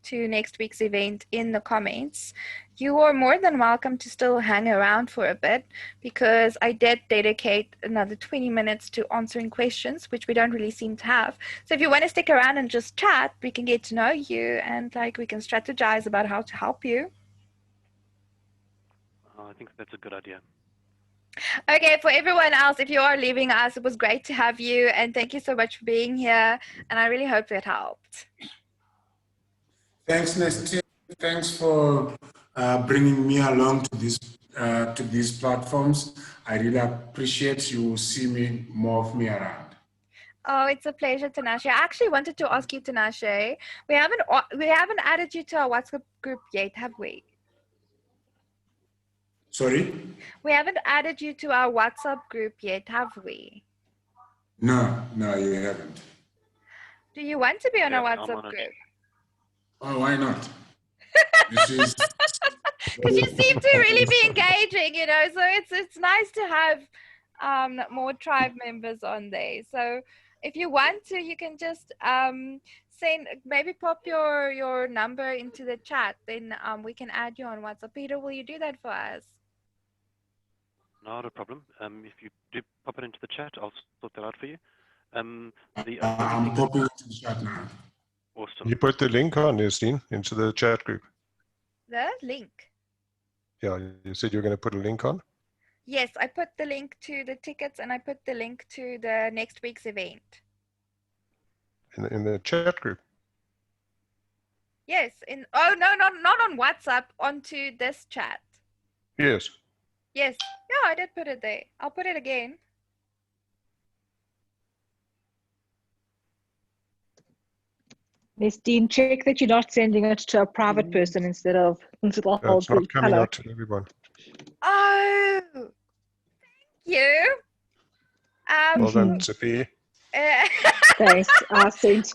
to next week's event in the comments. You are more than welcome to still hang around for a bit, because I did dedicate another 20 minutes to answering questions, which we don't really seem to have. So if you want to stick around and just chat, we can get to know you, and like we can strategize about how to help you. I think that's a good idea. Okay, for everyone else, if you are leaving us, it was great to have you, and thank you so much for being here, and I really hope it helped. Thanks, Nestene. Thanks for bringing me along to these platforms. I really appreciate you see me more of me around. Oh, it's a pleasure, Tinashe. I actually wanted to ask you, Tinashe. We haven't added you to our WhatsApp group yet, have we? Sorry? We haven't added you to our WhatsApp group yet, have we? No, you haven't. Do you want to be on our I'm WhatsApp on it. group? Oh, why not? This is because you seem to really be engaging, you know, so it's nice to have more tribe members on there. So if you want to, you can just maybe pop your number into the chat, then we can add you on WhatsApp. Peter, will you do that for us? Not a problem. If you do pop it into the chat, I'll sort that out for you. I'm popping into the chat now. Awesome. You put the link on, Nestene, into the chat group. The link? Yeah, you said you were going to put a link on? Yes, I put the link to the tickets and I put the link to the next week's event. In the chat group? Yes. Oh, no, not on WhatsApp, onto this chat. Yes. Yes. Yeah, I did put it there. I'll put it again. Nestene, check that you're not sending it to a private person instead of into the whole It's group. not coming out to everyone. Oh, thank you. Well done, Zippy. Thanks. I sent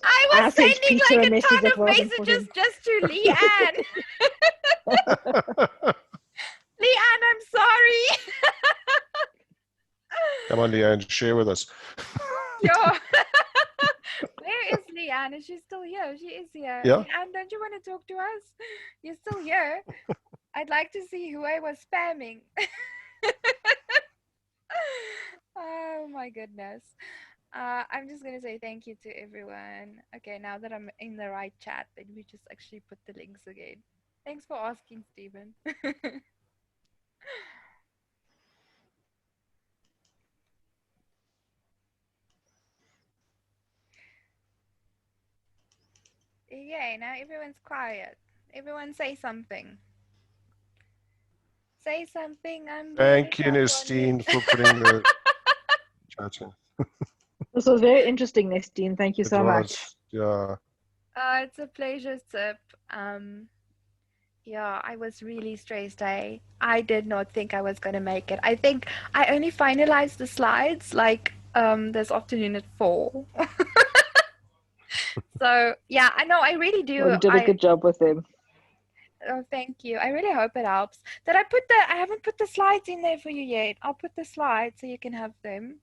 sending Peter like a message ton of wasn't for messages him. just to Leanne. Leanne, I'm sorry. Come on, Leanne, share with us. Yo. Where is Leanne? Is she still here? She is here. Yeah. Leanne, don't you want to talk to us? You're still here. I'd like to see who I was spamming. Oh my goodness. I'm just going to say thank you to everyone. Okay, now that I'm in the right chat, then we just actually put the links again. Thanks for asking, Stephen. Yeah, now everyone's quiet. Everyone say something. Say something. Thank you, Nestene, for putting the chat in. This was very interesting, Nestene. Thank you so much. Yeah. It's a pleasure, Sip. Yeah, I was really stressed. I did not think I was going to make it. I think I only finalized the slides like this afternoon at 4. So yeah, I know, I really do. Well, you did a good job with them. Oh, thank you. I really hope it helps. I haven't put the slides in there for you yet. I'll put the slides so you can have them.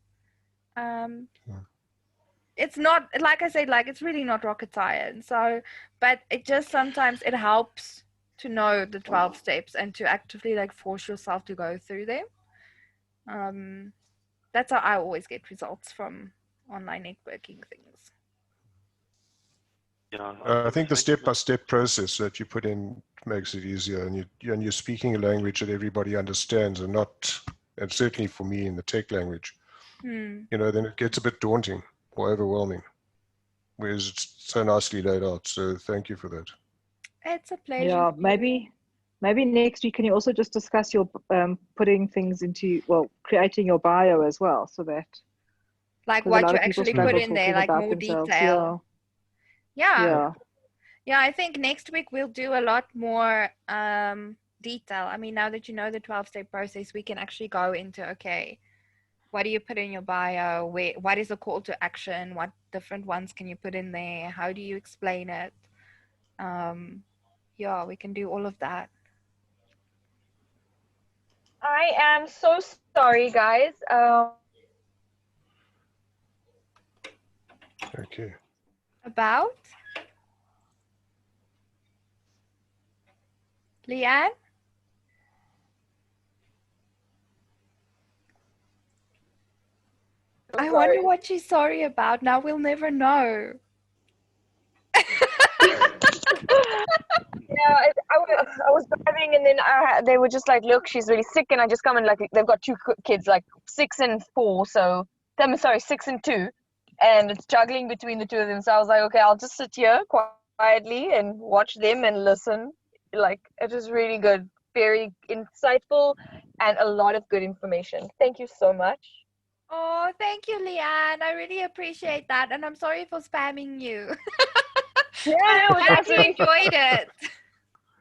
It's not, like I said, like it's really not rocket science. So, but it just sometimes it helps to know the 12 steps and to actively like force yourself to go through them. That's how I always get results from online networking things. Yeah, I think the step-by-step process that you put in makes it easier, and you're speaking a language that everybody understands, and certainly for me in the tech language, you know, then it gets a bit daunting or overwhelming, whereas it's so nicely laid out. So thank you for that. It's a pleasure. Yeah, maybe next week can you also just discuss your putting things into, well, creating your bio as well, so that like what you actually put in there, like more themselves. detail. Yeah, I think next week we'll do a lot more detail. I mean, now that you know the 12-step process, we can actually go into, okay, what do you put in your bio? What is a call to action? What different ones can you put in there? How do you explain it? Yeah, we can do all of that. I am so sorry, guys. Okay. About? Leanne? I wonder what she's sorry about. Now we'll never know. Yeah, I was driving, and then they were just like, "Look, she's really sick," and I just come and like they've got two kids, like 6 and 4, so I'm sorry, 6 and 2, and it's juggling between the two of them. So I was like, okay, I'll just sit here quietly and watch them and listen. Like it was really good, very insightful, and a lot of good information. Thank you so much. Oh, thank you, Leanne. I really appreciate that. And I'm sorry for spamming you. Yeah, I'm no, it's glad you absolutely enjoyed it.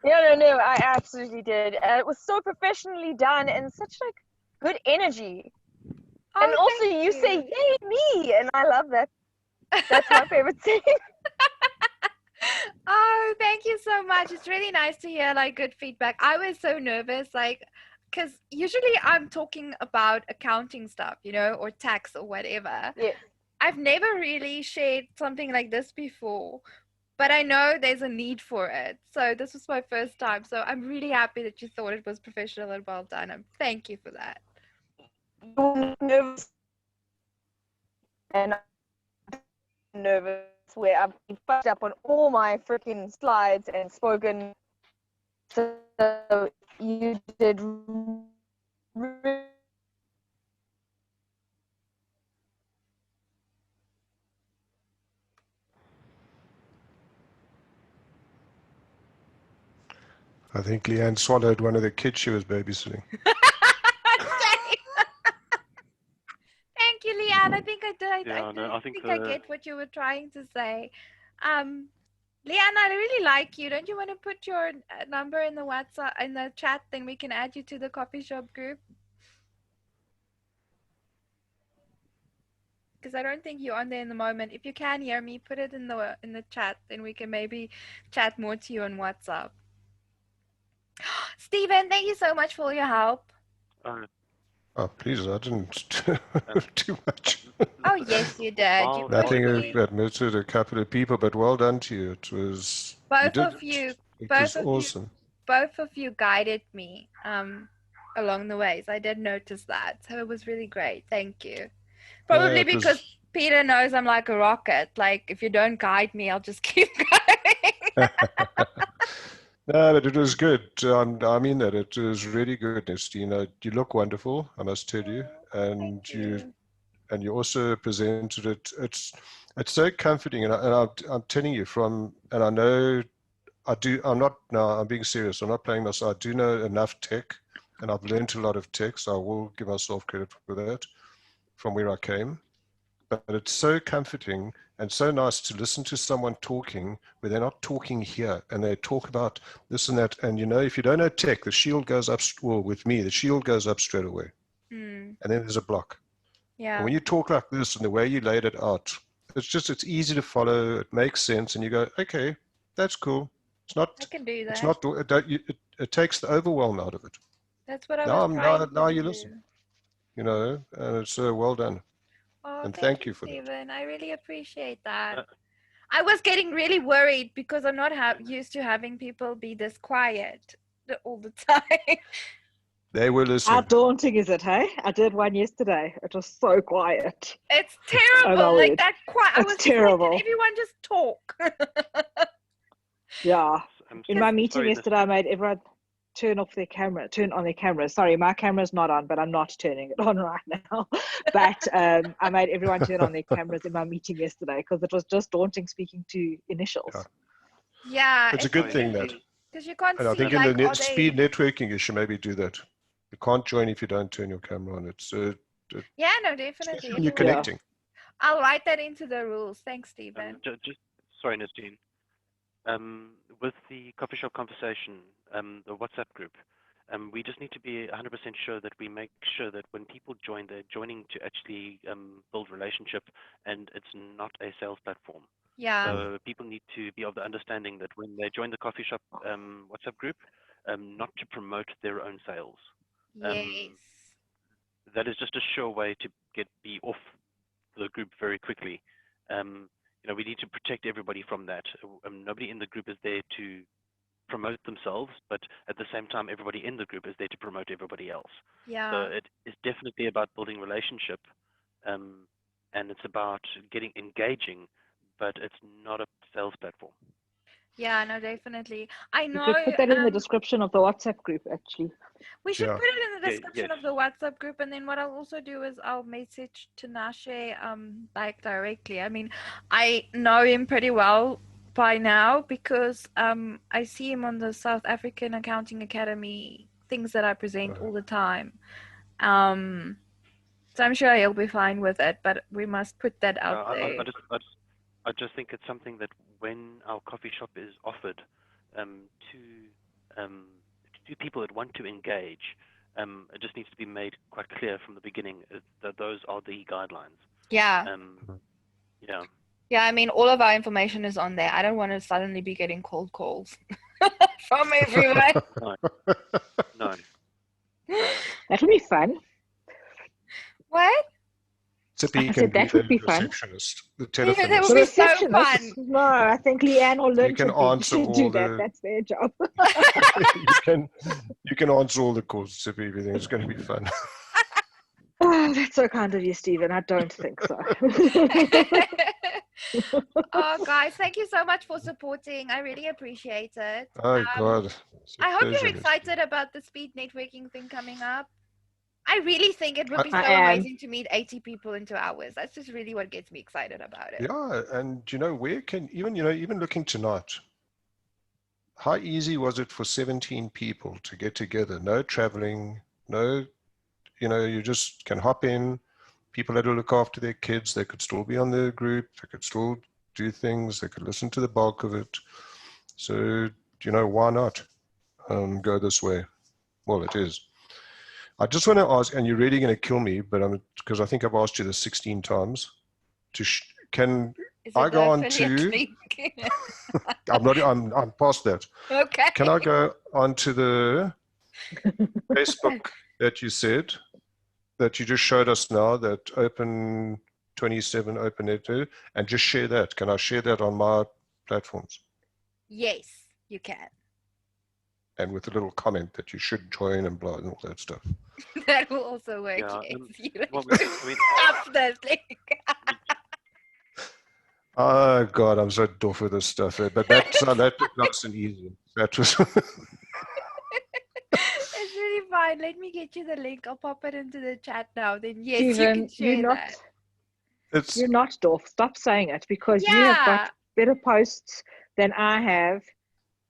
Yeah, no, I absolutely did. It was so professionally done and such like good energy. And Oh, also thank you say, you. "Yay, me!" And I love that. That's my favorite thing. Oh, thank you so much. It's really nice to hear like good feedback. I was so nervous, like, because usually I'm talking about accounting stuff, you know, or tax or whatever. Yes. I've never really shared something like this before, but I know there's a need for it. So this was my first time. So I'm really happy that you thought it was professional and well done. And thank you for that. You were nervous, and I'm nervous where I've been fucked up on all my freaking slides and spoken. So you did really I think Leanne swallowed one of the kids she was babysitting. Thank you, Leanne. I think I did. Yeah, no, I think I get what you were trying to say. Leanne, I really like you. Don't you want to put your number in the WhatsApp in the chat? Then we can add you to the coffee shop group. Because I don't think you're on there in the moment. If you can hear me, put it in the chat. Then we can maybe chat more to you on WhatsApp. Stephen, thank you so much for all your help. Oh, please, I didn't do much. Oh, yes, you did. You Nothing pushed me. admitted a couple of people, but well done to you. It was Both of you. It was awesome. Both of you guided me along the ways. I did notice that. So it was really great. Thank you. Probably because Peter knows I'm like a rocket. Like, if you don't guide me, I'll just keep going. No, but it was good. I mean that. It was really good, Nestene. You look wonderful, I must tell you. And you also presented it. It's so comforting. And I'm telling you and I know I'm being serious. I'm not playing myself. I do know enough tech, and I've learned a lot of tech, so I will give myself credit for that from where I came. But it's so comforting and so nice to listen to someone talking where they're not talking here and they talk about this and that. And, you know, if you don't know tech, the shield goes up, well, with me, the shield goes up straight away. And then there's a block. Yeah. And when you talk like this and the way you laid it out, it's easy to follow. It makes sense. And you go, okay, that's cool. It's not, I can do that. It's not, it takes the overwhelm out of it. That's what I was trying now to you do. listen, you know, and it's well done. Oh, and thank you for Stephen. I really appreciate that. I was getting really worried because I'm not used to having people be this quiet all the time. They were listening. How daunting is it, hey? I did one yesterday. It was so quiet. It's terrible. Like that quiet. I was terrible. Just like, can everyone just talk? Yeah. In my meeting yesterday, I made everyone turn on their camera. Sorry, my camera's not on, but I'm not turning it on right now. But I made everyone turn on their cameras in my meeting yesterday because it was just daunting speaking to initials. Yeah. It's a good thing that. Because you can't and see. I think in the speed networking, you should maybe do that. You can't join if you don't turn your camera on. It's yeah, no, definitely. When you're connecting. I'll write that into the rules. Thanks, Stephen. Sorry, Nestene. With the coffee shop conversation, the WhatsApp group, we just need to be 100% sure that we make sure that when people join, they're joining to actually build relationship, and it's not a sales platform. Yeah. So people need to be of the understanding that when they join the coffee shop WhatsApp group, not to promote their own sales. Yes. That is just a sure way to be off the group very quickly. You know, we need to protect everybody from that. Nobody in the group is there to promote themselves, but at the same time, everybody in the group is there to promote everybody else. Yeah. So it is definitely about building relationship, and it's about engaging, but it's not a sales platform. Yeah, no, definitely. I You know. could put that in the description of the WhatsApp group, actually. We should Yeah. put it in the Yeah, description yes. of the WhatsApp group, and then what I'll also do is I'll message Tinashe like directly. I mean, I know him pretty well by now because I see him on the South African Accounting Academy things that I present all the time. So I'm sure he'll be fine with it, but we must put that out there. I just think it's something that when our coffee shop is offered to people that want to engage, it just needs to be made quite clear from the beginning that those are the guidelines. Yeah. Yeah. Yeah, I mean, all of our information is on there. I don't want to suddenly be getting cold calls from everyone. No. That would be fun. What? Tippy I can said that be would be the fun. receptionist, the Yeah, that telephonist. would The be so receptionist. fun. No, I think Leanne or Lynn can answer should all do that. the- That's their job. you can answer all the calls, Tippy. Everything. It's going to be fun. Oh, that's so kind of you, Stephen. I don't think so. Oh, guys, thank you so much for supporting. I really appreciate it. Oh God! It's a I hope pleasure. you're excited about the speed networking thing coming up. I really think it would be so I am. amazing to meet 80 people in 2 hours. That's just really what gets me excited about it. Yeah, and where can even looking tonight, how easy was it for 17 people to get together? No traveling, no, you just can hop in. People had to look after their kids. They could still be on their group. They could still do things. They could listen to the bulk of it. So, why not go this way? Well, it is. I just want to ask, and you're really going to kill me, but because I think I've asked you this 16 times. Can I go on to? I'm past that. Okay. Can I go onto the Facebook that you said, that you just showed us now, that Open 27 OpenNet, and just share that? Can I share that on my platforms? Yes, you can. And with a little comment that you should join and blah and all that stuff. That will also work. Yeah, Yes. well, Definitely. Oh God, I'm so dull for this stuff. But that looked nice and easy. That was. It's really fine. Let me get you the link. I'll pop it into the chat now. Then yes, Stephen, you can share that. You're not Dorf. Stop saying it, because you have got better posts than I have.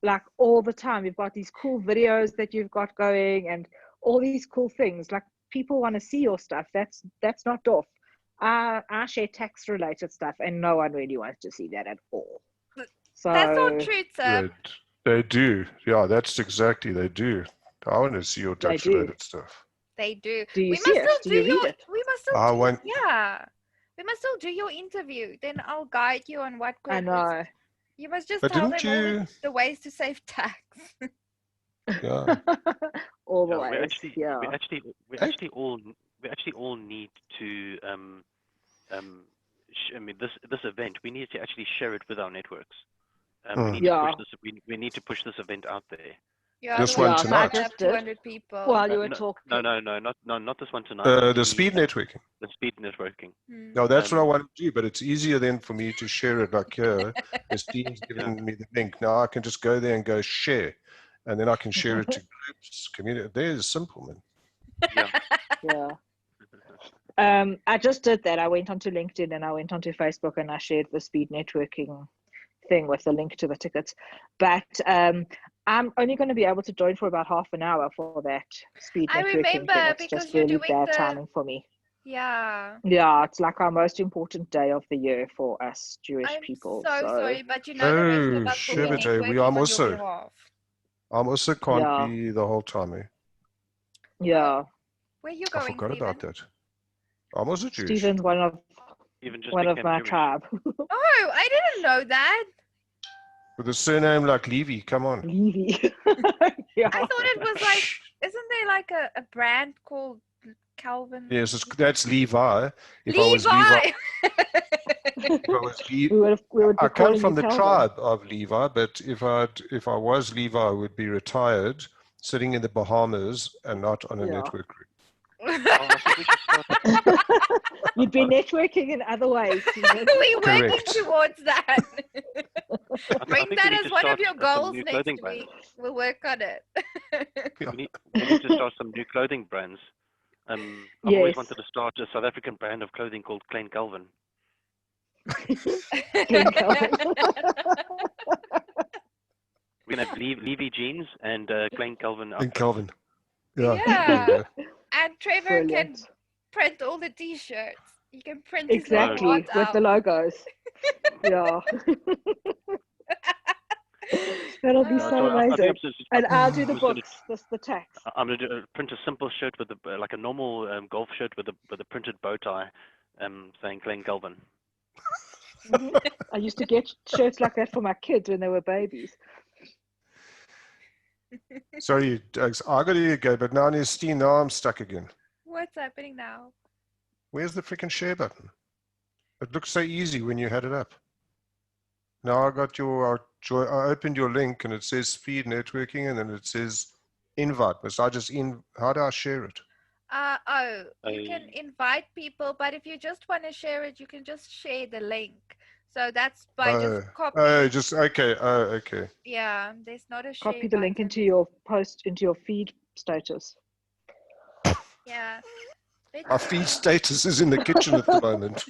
Like all the time, you've got these cool videos that you've got going, and all these cool things. Like people want to see your stuff. That's not Dorf. I share tax related stuff, and no one really wants to see that at all. So that's not true, sir. They do. Yeah, that's exactly, they do. I want to see your tax related stuff. They do. Do you we see must it? still Do you read it? We must still we must still do your interview. Then I'll guide you on what I know. You must just But tell them didn't all the ways to save tax. Yeah. All the Yeah, ways. we actually all need to I mean, this event, we need to actually share it with our networks. We need to push this event out there. Yeah, this one tonight. I just 200 people. While you were talking. No, not this one tonight. The speed networking. The speed networking. No, that's what I want to do, but it's easier then for me to share it like here. Steve's giving me the link. Now I can just go there and go share, and then I can share it to groups, community. There's simple, man. Yeah. I just did that. I went onto LinkedIn and I went onto Facebook and I shared the speed networking thing with the link to the tickets. But I'm only going to be able to join for about half an hour for that speed networking remember, thing. It's because just you're really doing bad timing for me. Yeah. Yeah, it's like our most important day of the year for us Jewish people. So sorry, but the rest of us will be networking I'm also can't be the whole time. Eh? Yeah. Where are you going, I forgot Stephen? about that. I'm also Jewish. Stephen's one of my tribe. Oh, I didn't know that. With a surname like Levy, come on. Levy. Yeah. I thought it was like, isn't there like a brand called Calvin? Yes, that's Levi. If Levi! I come from the tribe of Levi, but if I was Levi, I would be retired, sitting in the Bahamas and not on a network group. I think we should start. You'd be networking in other ways. Stephen. We're working Correct. towards that. I Bring think we that need as to one of start your some goals new next clothing week. brands. We'll work on it. We need to start some new clothing brands. I've always Yes. wanted to start a South African brand of clothing called Klein Calvin. Ken Calvin. We can have Levi jeans and Klein Calvin And outfits. Calvin. Yeah. Yeah. There you go. And Trevor Brilliant. can print all the t-shirts. You can print his little Exactly, heart with the out. logos. Yeah. That'll be Oh. so I think amazing. I'm just, And I'll do the just gonna- books, the tax. I'm going to print a simple shirt with like a normal golf shirt with a printed bow tie, saying Klein Calvin. I used to get shirts like that for my kids when they were babies. Sorry, Doug, I got to go, but now Nestene, now I'm stuck again. What's happening now? Where's the freaking share button? It looked so easy when you had it up. Now I got I opened your link and it says speed networking and then it says invite. Must I just how do I share it? You can invite people, but if you just want to share it, you can just share the link. So that's by just copy. Okay. Yeah, there's not a share Copy the link button. into your post, into your feed status. Yeah. Our feed status is in the kitchen at the moment.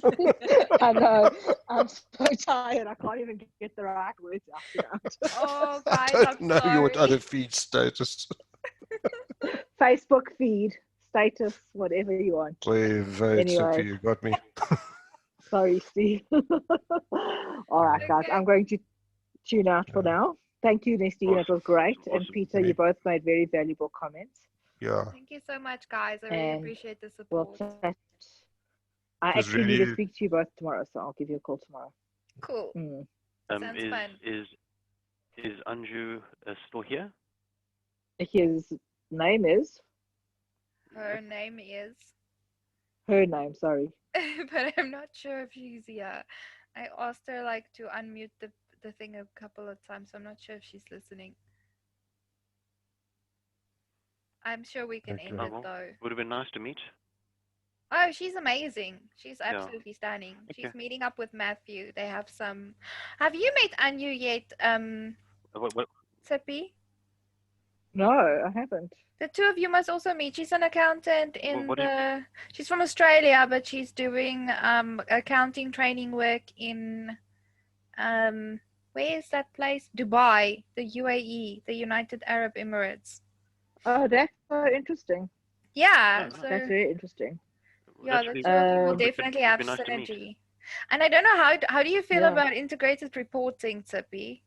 I know. I'm so tired. I can't even get the right words out. Oh, guys, I don't I'm know your sorry. other feed status. Facebook feed status, whatever you want. Anyway. You got me. Sorry, Steve. All right, guys. I'm going to tune out for now. Thank you, Nestene. It was great. Awesome. And Peter, you both made very valuable comments. Yeah. Thank you so much, guys. I really appreciate the support. I actually need to speak to you both tomorrow, so I'll give you a call tomorrow. Cool. Sounds fun. Is Anju still here? His name is? Her name is? Her name, sorry. But I'm not sure if she's here. I asked her like to unmute the thing a couple of times, so I'm not sure if she's listening. I'm sure we can end it though. Would have been nice to meet. Oh, she's amazing. She's absolutely stunning. Okay. She's meeting up with Matthew. They have some. Have you met Anju yet, What? Tippy? No, I haven't. The two of you must also meet. She's an accountant in she's from Australia, but she's doing accounting training work in where is that place? Dubai, the UAE, the United Arab Emirates. Oh, that's so interesting. Yeah, so that's very interesting. Yeah, the two of you will definitely have synergy. And I don't know how do you feel about integrated reporting, Tippy?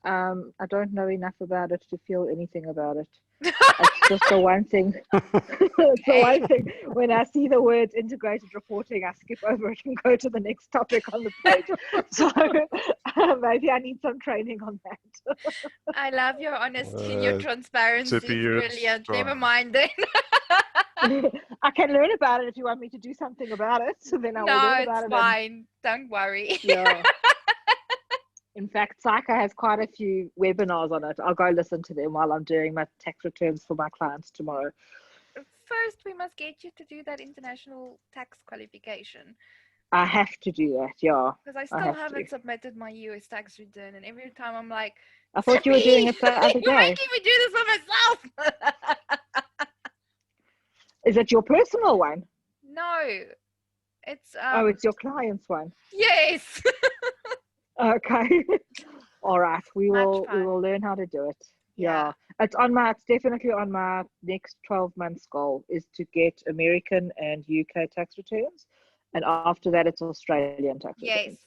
I don't know enough about it to feel anything about it. It's just the one thing. It's the one thing. When I see the words integrated reporting, I skip over it and go to the next topic on the page. So maybe I need some training on that. I love your honesty and your transparency. It's brilliant. Never mind then. I can learn about it if you want me to do something about it. So then I will learn about it. No, it's fine. Don't worry. Yeah. In fact, Psycho has quite a few webinars on it. I'll go listen to them while I'm doing my tax returns for my clients tomorrow. First, we must get you to do that international tax qualification. I have to do that, yeah. Because I still haven't submitted my US tax return, and every time I'm like, I thought you were doing it the other day. You're making me do this for myself. Is it your personal one? No, it's it's your client's one. Yes. Okay. All right. We will learn how to do it. Yeah. It's definitely on my next 12 months goal is to get American and UK tax returns. And after that it's Australian tax returns.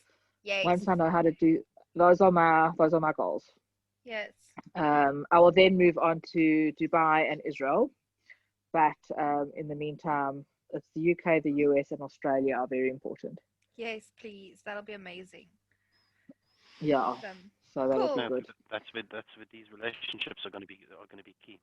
Yes. Once I know how to do those are my goals. Yes. I will then move on to Dubai and Israel. But in the meantime, it's the UK, the US and Australia are very important. Yes, please. That'll be amazing. Yeah. Awesome. So that'll be good. That's where these relationships are going to be key.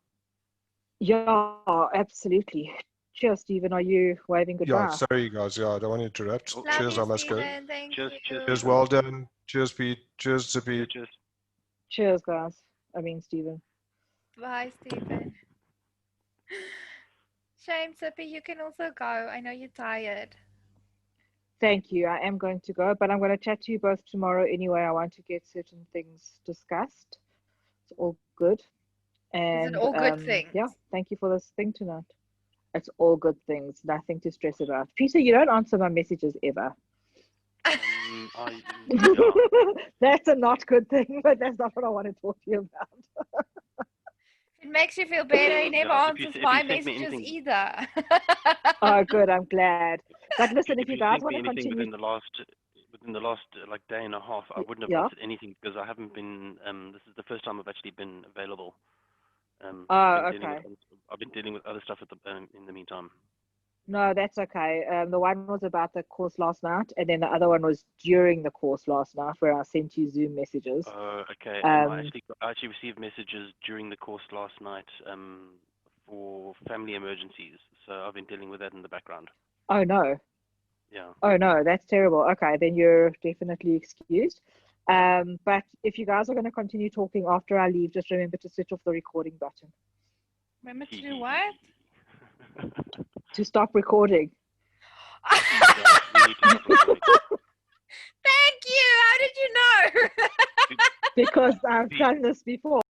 Yeah, absolutely. Cheers, Stephen. Are you waving goodbye? Yeah, sorry guys. Yeah, I don't want to interrupt. Cheers, I must Stephen. go. Cheers. Well done. Cheers, Pete. Cheers, Zippy. Cheers, guys. I mean, Stephen. Bye, Stephen. shame, Sippy. You can also go. I know you're tired. Thank you. I am going to go, but I'm going to chat to you both tomorrow anyway. I want to get certain things discussed. It's all good. And Is it all good things? yeah, thank you for this thing tonight. It's all good things, nothing to stress about. Peter, you don't answer my messages ever. Yeah. That's a not good thing, but that's not what I want to talk to you about. It makes you feel better. He never Yeah, answers my messages either. Oh, good. I'm glad. But listen, if you guys sent want me to anything continue, within the last like day and a half, I wouldn't have yeah. answered anything because I haven't been. This is the first time I've actually been available. Oh, I've okay. been dealing with other stuff at in the meantime. No, that's okay. The one was about the course last night, and then the other one was during the course last night, where I sent you Zoom messages. Okay. I actually received messages during the course last night for family emergencies, so I've been dealing with that in the background. Oh no. Yeah. Oh no, that's terrible. Okay, then you're definitely excused. But if you guys are going to continue talking after I leave, just remember to switch off the recording button. Remember to do what? To stop recording. We need to stop recording. Thank you. How did you know? Because I've done this before.